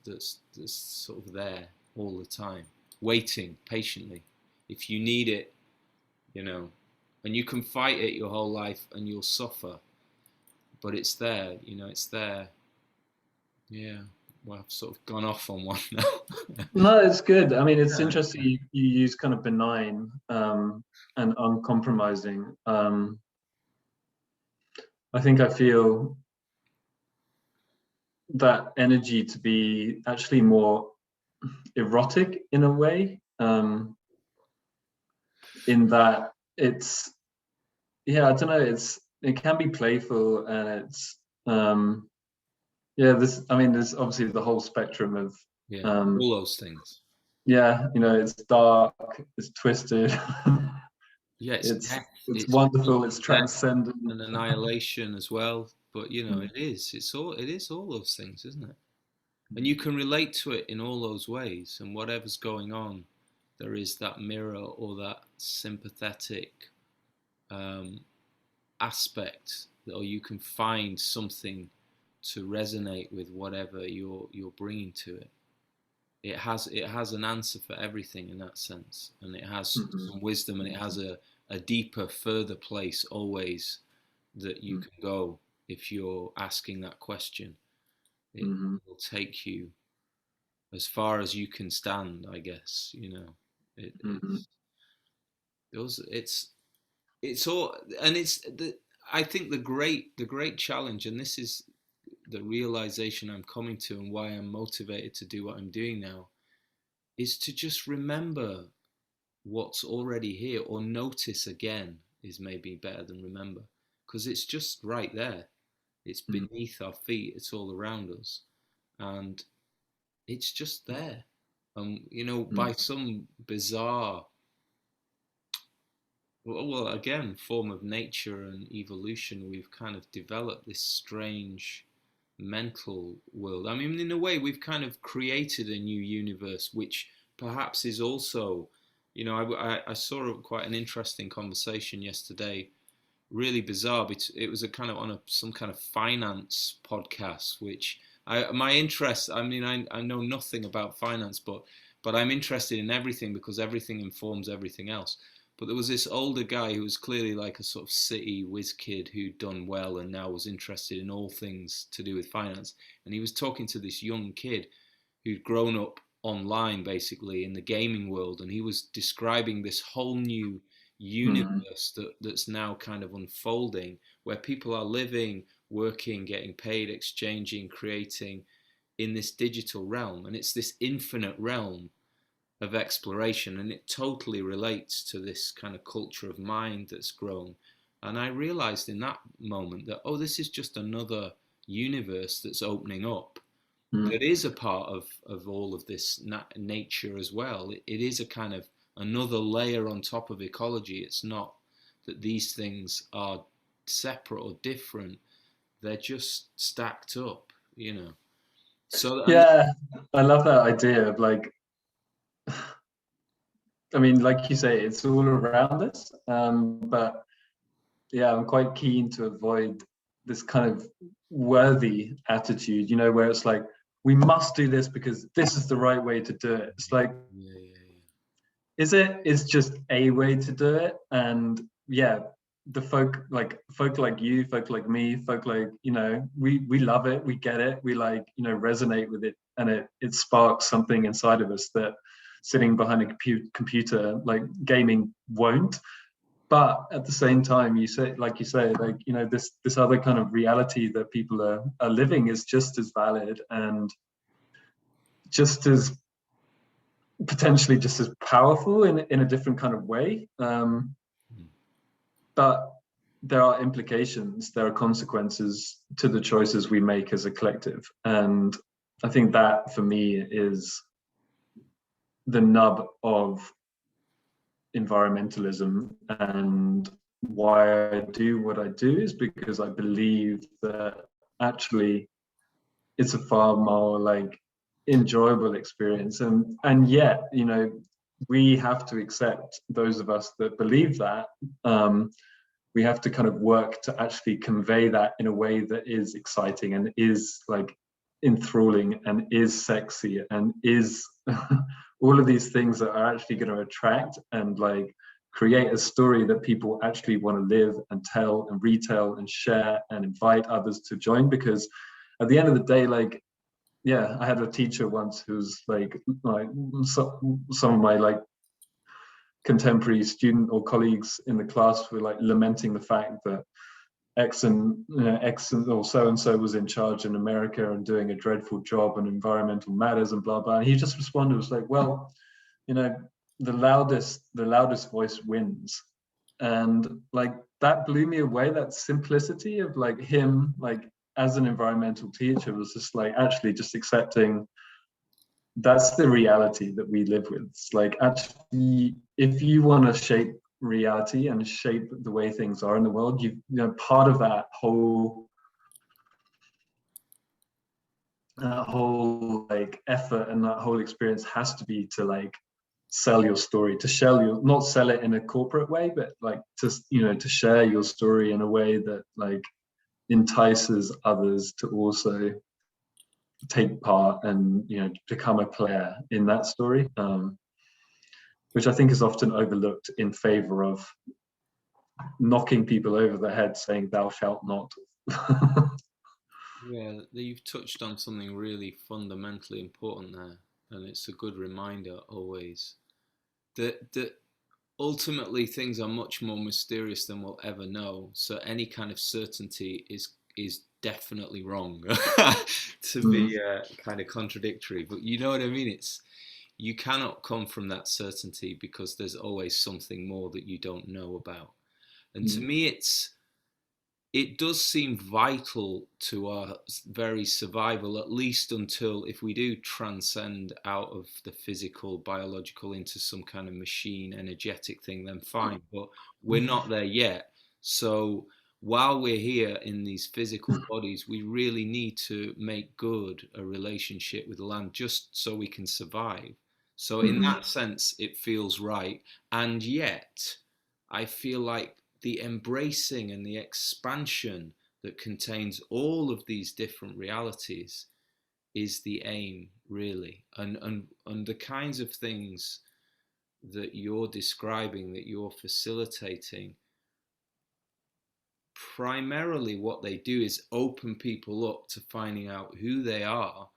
sort of there all the time, waiting patiently. If you need it, and you can fight it your whole life and you'll suffer, but it's there, it's there. Yeah. Well, I've sort of gone off on one now. No, it's good. I mean, it's Yeah. interesting you use kind of benign and uncompromising. I think I feel that energy to be actually more erotic in a way, in that it's, yeah, I don't know, it can be playful, and it's there's obviously the whole spectrum of Yeah, all those things. yeah, it's dark, it's twisted. Yeah, it's death. It's It's wonderful, it's death transcendent. and annihilation as well. But it is all those things, isn't it? And you can relate to it in all those ways. And whatever's going on, there is that mirror or that sympathetic aspect, or you can find something to resonate with whatever you're bringing to it. It has an answer for everything in that sense, and it has some wisdom, and it has a deeper, further place always that you can go if you're asking that question. It will take you as far as you can stand, I guess. It's all, and I think the great challenge, and this is the realization I'm coming to, and why I'm motivated to do what I'm doing now, is to just remember what's already here, or notice again is maybe better than remember, because it's just right there. It's beneath our feet, it's all around us, and it's just there. By some bizarre, well, again, form of nature and evolution, we've kind of developed this strange mental world. I mean, in a way, we've kind of created a new universe, which perhaps is also, I saw quite an interesting conversation yesterday, really bizarre. But it was a kind of on some kind of finance podcast, which my interest. I mean, I know nothing about finance, but I'm interested in everything because everything informs everything else. But there was this older guy who was clearly like a sort of city whiz kid who'd done well and now was interested in all things to do with finance. And he was talking to this young kid who'd grown up online, basically, in the gaming world. And he was describing this whole new universe that's now kind of unfolding, where people are living, working, getting paid, exchanging, creating in this digital realm. And it's this infinite realm of exploration, and it totally relates to this kind of culture of mind that's grown. And I realized in that moment that, this is just another universe that's opening up, that is a part of all of this nature as well. It is a kind of another layer on top of ecology. It's not that these things are separate or different, they're just stacked up. So Yeah, I love that idea of, like, I mean, like you say, it's all around us, but yeah, I'm quite keen to avoid this kind of worthy attitude, where it's like, we must do this because this is the right way to do it. It's like, it's just a way to do it. And yeah, the folk like you, folk like me, folk like, we love it, we get it, we resonate with it, and it sparks something inside of us that sitting behind a computer like gaming won't. But at the same time, you say, this other kind of reality that people are living is just as valid, and just as potentially just as powerful in a different kind of way. But there are implications, there are consequences to the choices we make as a collective. And I think that, for me, is the nub of environmentalism, and why I do what I do is because I believe that actually it's a far more enjoyable experience. And yet, you know, we have to accept, those of us that believe that, we have to kind of work to actually convey that in a way that is exciting and is like enthralling and is sexy and is all of these things that are actually going to attract and like create a story that people actually want to live and tell and retell and share and invite others to join. Because at the end of the day, like, yeah, I had a teacher once who's like some of my like contemporary student or colleagues in the class were like lamenting the fact that X and X or so and so was in charge in America and doing a dreadful job on environmental matters and blah blah. And he just responded, was like, well, you know, the loudest voice wins. And like that blew me away. That simplicity of like him, like as an environmental teacher, was just like actually just accepting that's the reality that we live with. It's like, actually, if you want to shape reality and shape the way things are in the world, you know, part of that whole like effort and that whole experience has to be to like sell your story, to sell your, not sell it in a corporate way, but like to, you know, to share your story in a way that like entices others to also take part and, you know, become a player in that story, which I think is often overlooked in favor of knocking people over the head saying thou shalt not. Yeah, you've touched on something really fundamentally important there, and it's a good reminder always that ultimately things are much more mysterious than we'll ever know. So any kind of certainty is definitely wrong to be kind of contradictory. But you know what I mean? It's you cannot come from that certainty because there's always something more that you don't know about. And to me, it does seem vital to our very survival, at least until if we do transcend out of the physical, biological into some kind of machine, energetic thing, then fine. But we're not there yet. So while we're here in these physical bodies, we really need to make good a relationship with the land just so we can survive. So in that sense, it feels right. And yet, I feel like the embracing and the expansion that contains all of these different realities is the aim, really. And the kinds of things that you're describing, that you're facilitating, primarily what they do is open people up to finding out who they are,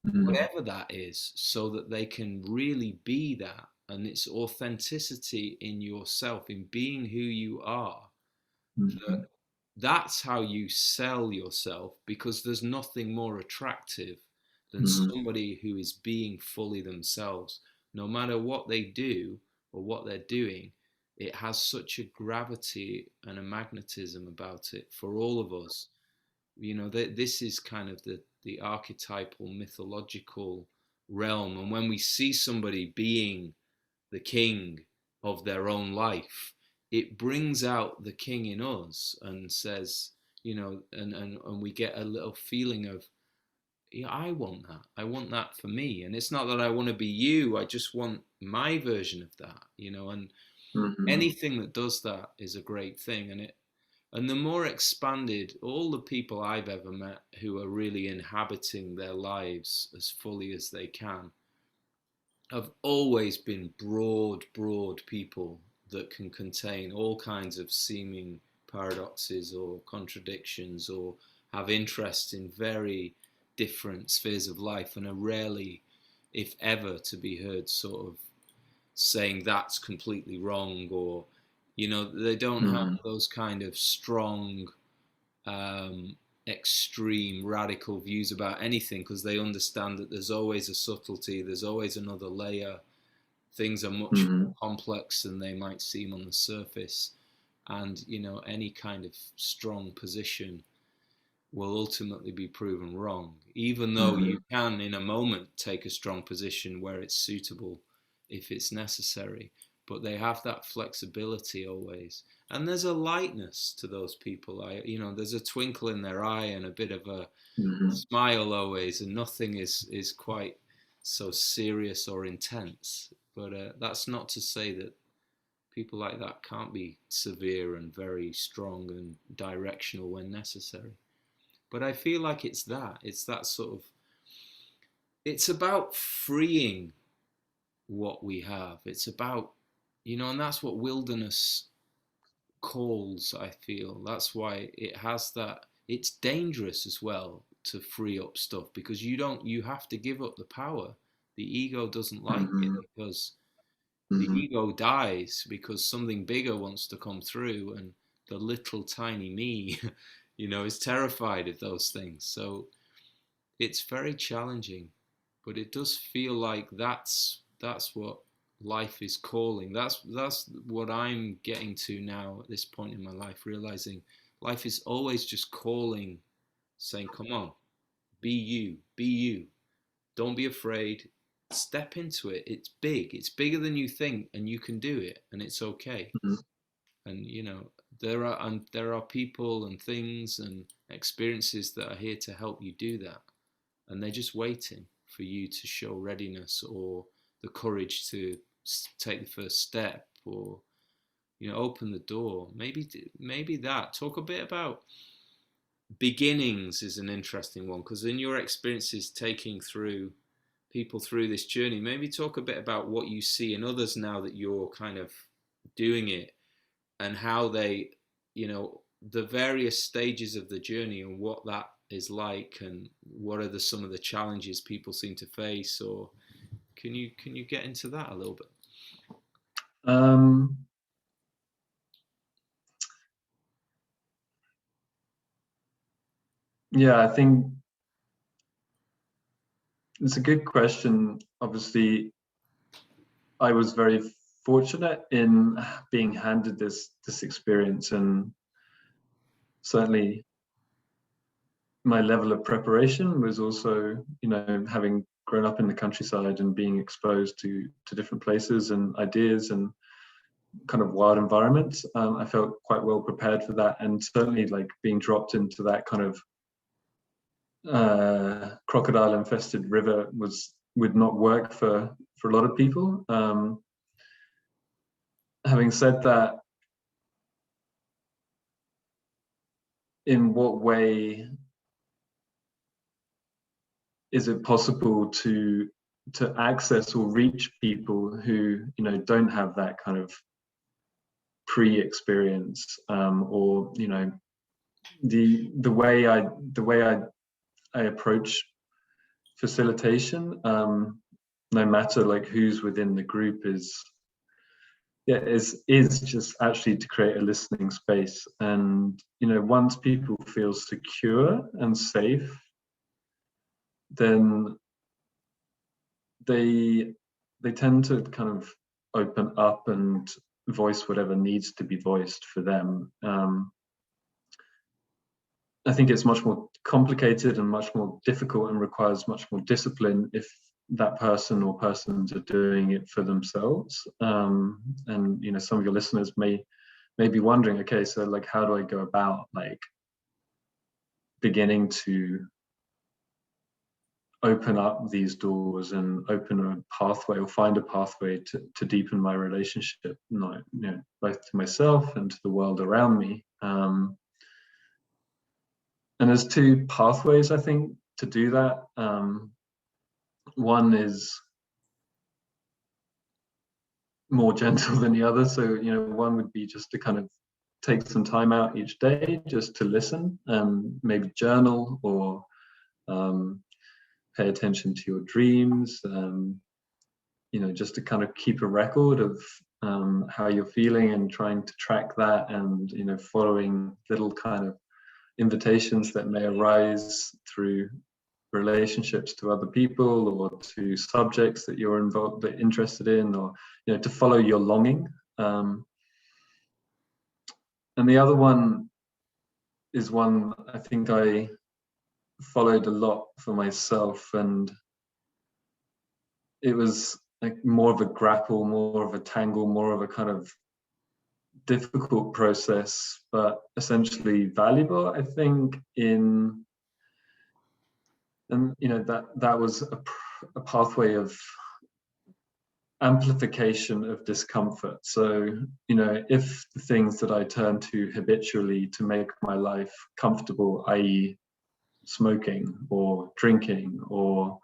whatever that is, so that they can really be that. And it's authenticity in yourself, in being who you are. That's how you sell yourself, because there's nothing more attractive than somebody who is being fully themselves. No matter what they do or what they're doing, it has such a gravity and a magnetism about it for all of us. You know, this is kind of the archetypal mythological realm. And when we see somebody being the king of their own life, it brings out the king in us and says, you know, and we get a little feeling of, yeah, I want that. I want that for me. And it's not that I want to be you, I just want my version of that, you know, and anything that does that is a great thing. And the more expanded, all the people I've ever met who are really inhabiting their lives as fully as they can have always been broad people that can contain all kinds of seeming paradoxes or contradictions, or have interest in very different spheres of life, and are rarely, if ever, to be heard sort of saying that's completely wrong, or, you know, they don't have those kind of strong extreme radical views about anything, because they understand that there's always a subtlety, there's always another layer. Things are much more complex than they might seem on the surface, and, you know, any kind of strong position will ultimately be proven wrong, even though you can in a moment take a strong position where it's suitable if it's necessary. But they have that flexibility always, and there's a lightness to those people. You know, there's a twinkle in their eye and a bit of a smile always, and nothing is quite so serious or intense. But that's not to say that people like that can't be severe and very strong and directional when necessary. But I feel like it's that sort of, it's about freeing what we have. It's about, and that's what wilderness calls, I feel. That's why it has that. It's dangerous as well to free up stuff, because you have to give up the power. The ego doesn't like it, Mm-hmm. because the Mm-hmm. ego dies because something bigger wants to come through, and the little tiny me is terrified of those things. So it's very challenging, but it does feel like that's what life is calling. That's what I'm getting to now at this point in my life, realizing life is always just calling, saying, come on, be you, be you. Don't be afraid. Step into it. It's big. It's bigger than you think, and you can do it, and it's okay. And there are people and things and experiences that are here to help you do that, and they're just waiting for you to show readiness or the courage to take the first step, or open the door. Maybe that. Talk a bit about beginnings is an interesting one, because in your experiences taking through people through this journey, maybe talk a bit about what you see in others now that you're kind of doing it, and how they, the various stages of the journey, and what that is like, and what are some of the challenges people seem to face. Or can you get into that a little bit? Yeah, I think it's a good question. Obviously, I was very fortunate in being handed this experience, and certainly my level of preparation was also, having grown up in the countryside and being exposed to different places and ideas and kind of wild environments. I felt quite well prepared for that, and certainly like being dropped into that kind of crocodile infested river would not work for a lot of people. Having said that, in what way is it possible to access or reach people who don't have that kind of pre-experience, or the way I approach facilitation, no matter like who's within the group, is just actually to create a listening space. And once people feel secure and safe, then they tend to kind of open up and voice whatever needs to be voiced for them. I think it's much more complicated and much more difficult and requires much more discipline if that person or persons are doing it for themselves. And some of your listeners may be wondering, okay, so like how do I go about like beginning to open up these doors and open a pathway or find a pathway to deepen my relationship, both to myself and to the world around me. And there's two pathways, I think, to do that. One is more gentle than the other. So, one would be just to kind of take some time out each day just to listen, maybe journal, or pay attention to your dreams, just to kind of keep a record of how you're feeling and trying to track that, and following little kind of invitations that may arise through relationships to other people or to subjects that you're interested in, or to follow your longing. And the other one is one I think I followed a lot for myself, and it was like more of a grapple, more of a tangle, more of a kind of difficult process, but essentially valuable, I think. And that was a pathway of amplification of discomfort. So, you know, if the things that I turn to habitually to make my life comfortable, i.e., smoking or drinking or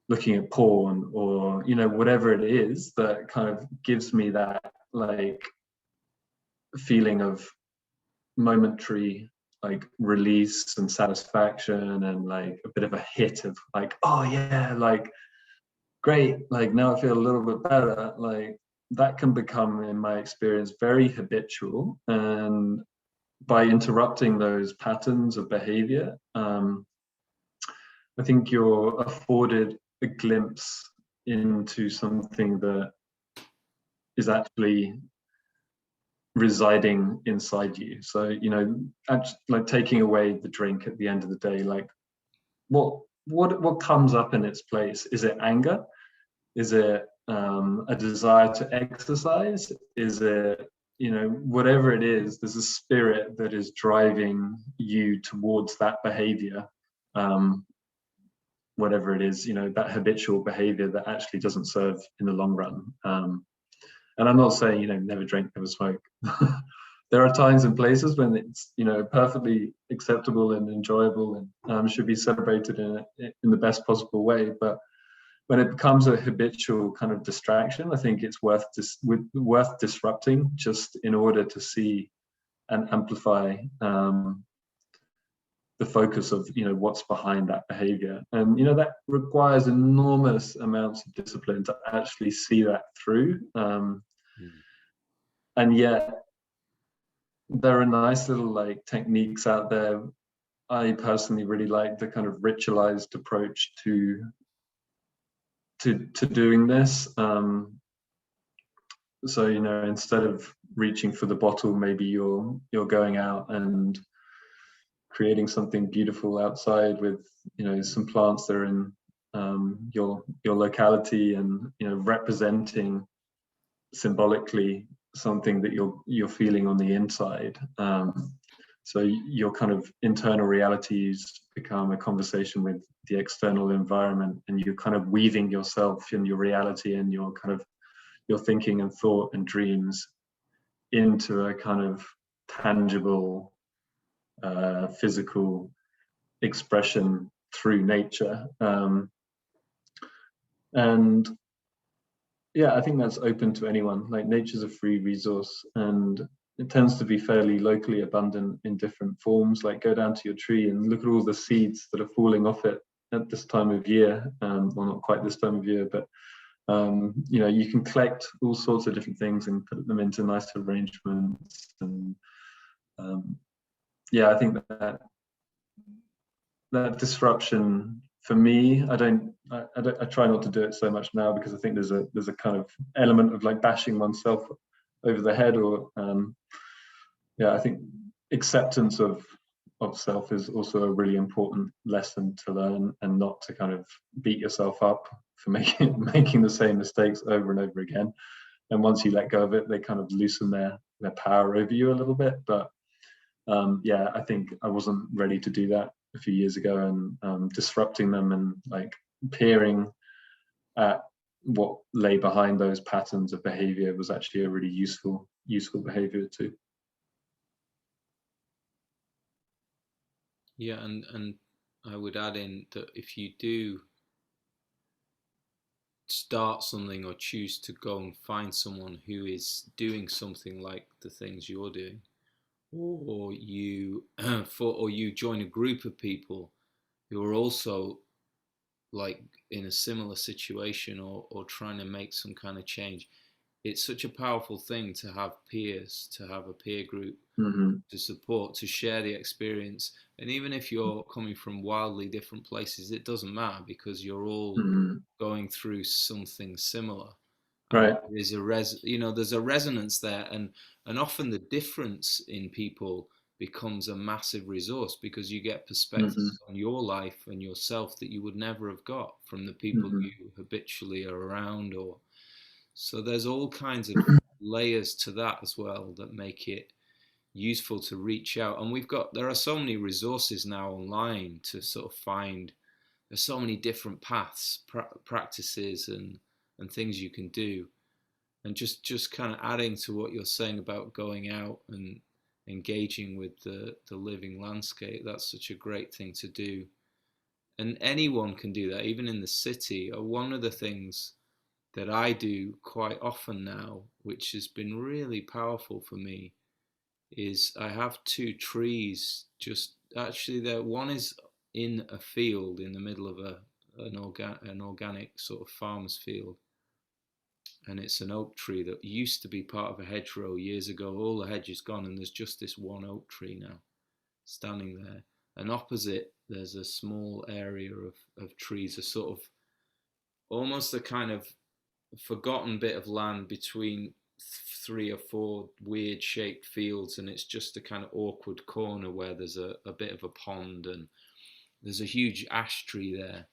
looking at porn or, you know, whatever it is that kind of gives me that like feeling of momentary like release and satisfaction and like a bit of a hit of like, oh yeah, like great, like now I feel a little bit better, like that can become, in my experience, very habitual. And by interrupting those patterns of behavior, I think you're afforded a glimpse into something that is actually residing inside you. So, you know, like taking away the drink at the end of the day, like what comes up in its place? Is it anger? Is it a desire to exercise? Is it, you know, whatever it is, there's a spirit that is driving you towards that behavior, whatever it is, you know, that habitual behavior that actually doesn't serve in the long run. And I'm not saying, you know, never drink, never smoke. There are times and places when it's, you know, perfectly acceptable and enjoyable and should be celebrated in the best possible way. But when it becomes a habitual kind of distraction, I think it's worth disrupting just in order to see and amplify the focus of, you know, what's behind that behavior. And, you know, that requires enormous amounts of discipline to actually see that through. And yet there are nice little like techniques out there. I personally really like the kind of ritualized approach to doing this. So, you know, instead of reaching for the bottle, maybe you're going out and creating something beautiful outside with, you know, some plants that are in your locality, and, you know, representing symbolically something that you're feeling on the inside. So your kind of internal realities become a conversation with the external environment, and you're kind of weaving yourself and your reality and your kind of your thinking and thought and dreams into a kind of tangible, physical expression through nature. And yeah, I think that's open to anyone. Like, nature's a free resource, and it tends to be fairly locally abundant in different forms. Like, go down to your tree and look at all the seeds that are falling off it at this time of year. Well, not quite this time of year, but you know, you can collect all sorts of different things and put them into nice arrangements. And yeah, I think that disruption, for me, I try not to do it so much now, because I think there's a kind of element of like bashing oneself over the head, or yeah, I think acceptance of self is also a really important lesson to learn, and not to kind of beat yourself up for making the same mistakes over and over again. And once you let go of it, they kind of loosen their power over you a little bit. But yeah, I think I wasn't ready to do that a few years ago, and disrupting them and like peering at what lay behind those patterns of behavior was actually a really useful behavior too. Yeah, and I would add in that if you do start something or choose to go and find someone who is doing something like the things you're doing, or you or you join a group of people who are also like in a similar situation, or trying to make some kind of change, it's such a powerful thing to have peers, to have a peer group to support, to share the experience. And even if you're coming from wildly different places, it doesn't matter, because you're all going through something similar. Right. There's there's a resonance there, and often the difference in people becomes a massive resource, because you get perspectives on your life and yourself that you would never have got from the people you habitually are around. Or so there's all kinds of layers to that as well that make it useful to reach out. And there are so many resources now online to sort of find there's so many different paths, practices, and things you can do. And just kind of adding to what you're saying about going out and engaging with the living landscape, that's such a great thing to do. And anyone can do that, even in the city. One of the things that I do quite often now, which has been really powerful for me, is I have two trees. Just actually, there one is in a field in the middle of an organic sort of farmer's field, and it's an oak tree that used to be part of a hedgerow years ago. All the hedge is gone, and there's just this one oak tree now standing there. And opposite, there's a small area of trees, a sort of almost a kind of forgotten bit of land between three or four weird shaped fields, and it's just a kind of awkward corner where there's a bit of a pond, and there's a huge ash tree there.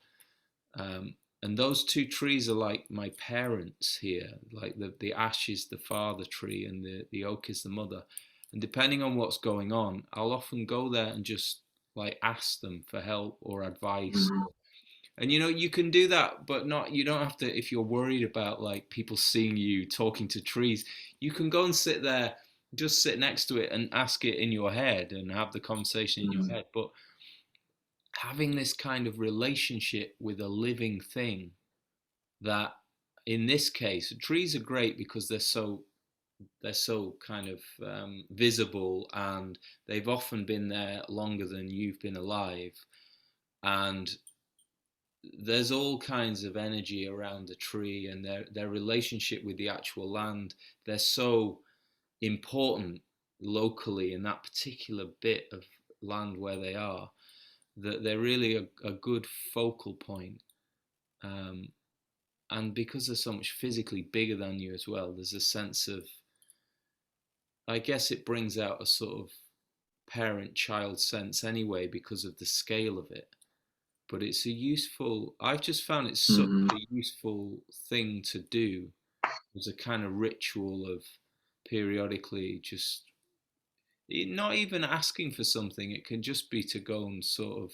And those two trees are like my parents here. Like the ash is the father tree and the oak is the mother. And depending on what's going on, I'll often go there and just like ask them for help or advice. Mm-hmm. And you can do that, but not, you don't have to, if you're worried about like people seeing you talking to trees, you can go and sit there, just sit next to it and ask it in your head and have the conversation in your head. But having this kind of relationship with a living thing that, in this case, trees are great because they're so kind of visible, and they've often been there longer than you've been alive, and there's all kinds of energy around the tree, and their relationship with the actual land. They're so important locally in that particular bit of land where they are, that they're really a good focal point. Um, and because they're so much physically bigger than you as well, there's a sense of, I guess it brings out a sort of parent-child sense anyway because of the scale of it. But I've just found it's such Mm-hmm. a useful thing to do as a kind of ritual of periodically just not even asking for something. It can just be to go and sort of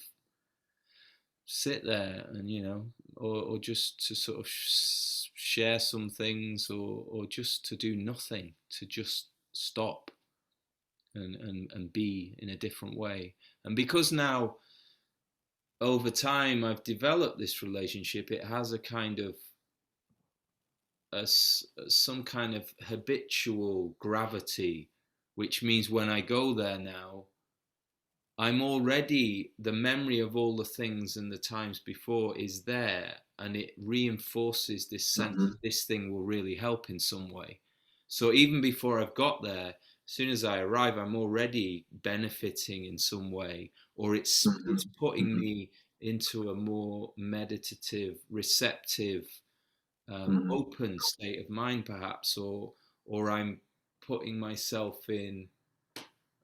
sit there and, or just to sort of share some things, or just to do nothing, to just stop and be in a different way. And because now, over time, I've developed this relationship, it has a kind of some kind of habitual gravity, which means when I go there now, I'm already, the memory of all the things and the times before is there, and it reinforces this sense Mm-hmm. that this thing will really help in some way. So even before I've got there, as soon as I arrive, I'm already benefiting in some way, or it's putting Mm-hmm. me into a more meditative, receptive, Mm-hmm. open state of mind, perhaps, or I'm putting myself in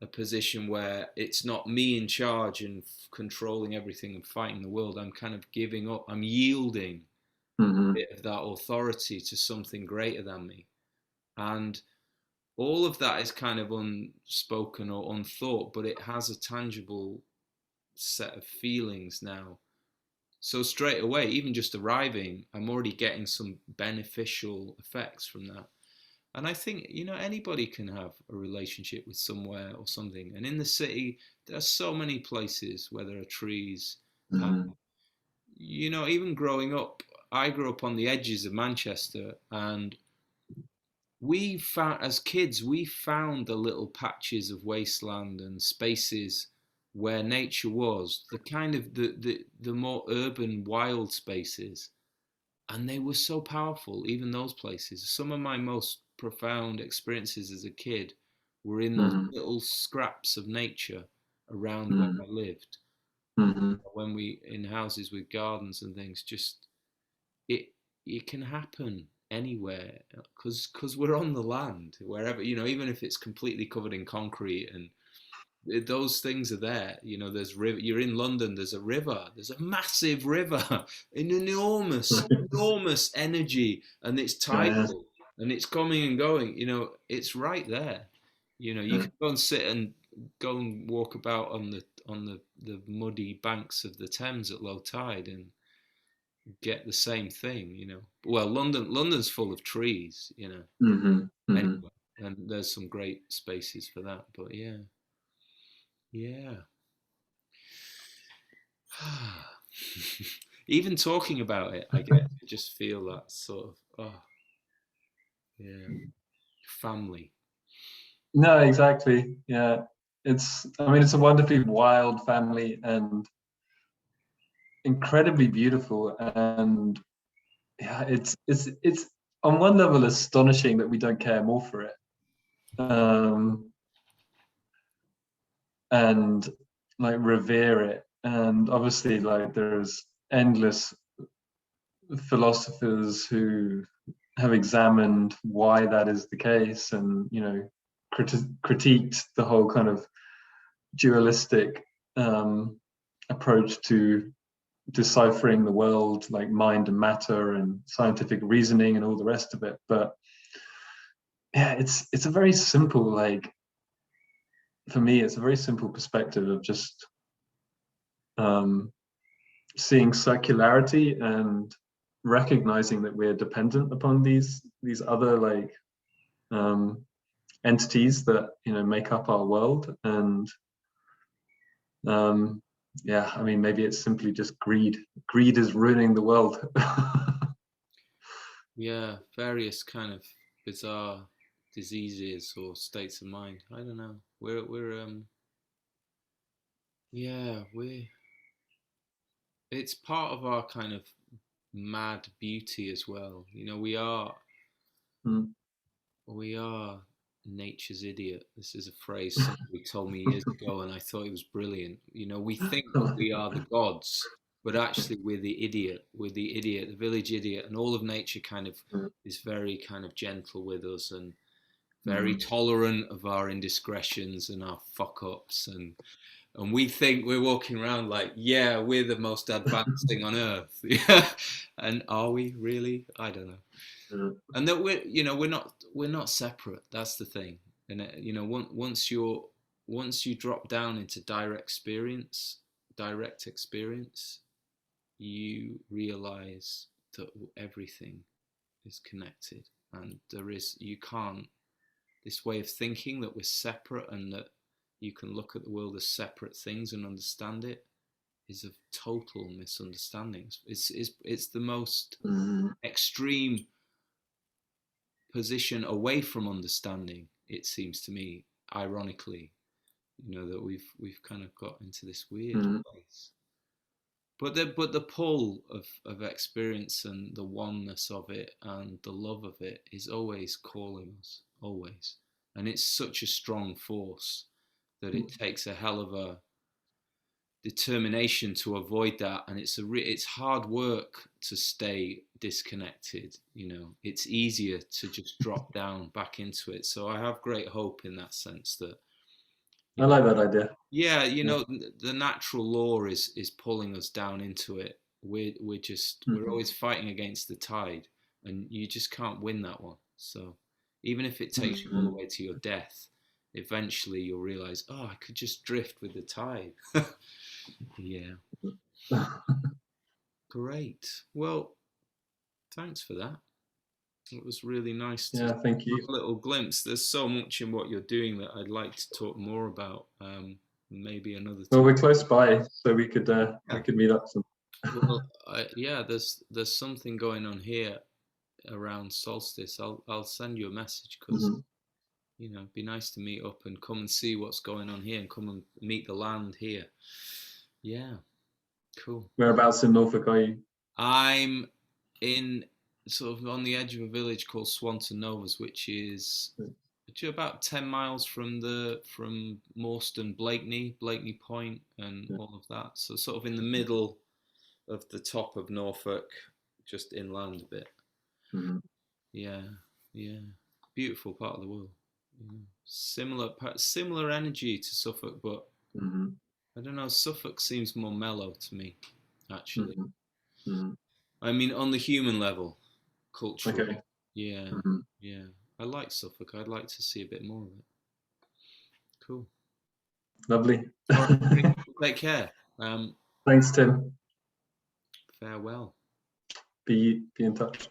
a position where it's not me in charge and controlling everything and fighting the world. I'm kind of giving up. I'm yielding a Mm-hmm. bit of that authority to something greater than me, and all of that is kind of unspoken or unthought, but it has a tangible set of feelings now. So straight away, even just arriving, I'm already getting some beneficial effects from that. And I think, anybody can have a relationship with somewhere or something. And in the city, there are so many places where there are trees. Mm-hmm. Even growing up, I grew up on the edges of Manchester, and we found, as kids, we found the little patches of wasteland and spaces where nature was, the kind of the more urban, wild spaces, and they were so powerful, even those places. Some of my most profound experiences as a kid were in those Mm-hmm. little scraps of nature around where Mm-hmm. I lived. Mm-hmm. When we in houses with gardens and things, just it it can happen anywhere, because we're on the land wherever, even if it's completely covered in concrete, and those things are there. There's river. You're in London. There's a river. There's a massive river, an enormous energy, and it's Yeah. tidal, and it's coming and going. It's right there. You Yeah. can go and sit and go and walk about on the muddy banks of the Thames at low tide and get the same thing, you know. Well, London's full of trees, you know. Anyway, and there's some great spaces for that. But yeah, yeah. Even talking about it, I get to just feel that sort of, oh, yeah, family. No, exactly. Yeah. I mean, it's a wonderfully wild family and incredibly beautiful. And yeah, it's on one level astonishing that we don't care more for it. And like revere it. And obviously, like there's endless philosophers who have examined why that is the case, and critiqued the whole kind of dualistic approach to deciphering the world, like mind and matter and scientific reasoning and all the rest of it. But yeah, it's a very simple, like, for me, it's a very simple perspective of just seeing circularity and recognizing that we're dependent upon these other, like, entities that make up our world. And yeah, I mean, maybe it's simply just greed is ruining the world. Yeah, various kind of bizarre diseases or states of mind. I don't know. We're yeah, we're it's part of our kind of mad beauty as well. You know, Mm. we are nature's idiot. This is a phrase somebody told me years ago, and I thought it was brilliant. You know, we think we are the gods, but actually we're the idiot. We're the idiot, the village idiot, and all of nature kind of is very kind of gentle with us and very tolerant of our indiscretions and our fuck ups, and we think we're walking around like, yeah, we're the most advanced thing on earth. Yeah. And are we really? I don't know. And that we're not separate. That's the thing. And once you drop down into direct experience, you realize that everything is connected, and you can't, this way of thinking that we're separate and that you can look at the world as separate things and understand it is a total misunderstanding. It's the most extreme position away from understanding, it seems to me, ironically, that we've kind of got into this weird place. But the pull of experience and the oneness of it and the love of it is always calling us, always. And it's such a strong force that it takes a hell of a determination to avoid that, and it's hard work to stay disconnected. It's easier to just drop down back into it. So I have great hope in that sense that I like that idea. yeah, the natural law is pulling us down into it. We're always fighting against the tide, and you just can't win that one. So even if it takes you all the way to your death, eventually you'll realize, oh, I could just drift with the tide. Yeah. Great. Well, thanks for that. It was really nice to Yeah, thank you. have a little glimpse. There's so much in what you're doing that I'd like to talk more about. Maybe another Well, time. we're close by, so we could meet up some. Well, yeah, there's something going on here around solstice. I'll send you a message because it'd be nice to meet up and come and see what's going on here and come and meet the land here. Yeah, cool. Whereabouts in Norfolk are you? I'm in sort of on the edge of a village called Swanton Novas, which is about 10 miles from Morstan, Blakeney Point, and all of that. So sort of in the middle of the top of Norfolk, just inland a bit. Yeah, yeah, beautiful part of the world. Similar energy to Suffolk, but I don't know. Suffolk seems more mellow to me, actually. I mean, on the human level, culturally. Okay. Yeah, yeah. I like Suffolk. I'd like to see a bit more of it. Cool. Lovely. All right, take care. Thanks, Tim. Farewell. Be in touch.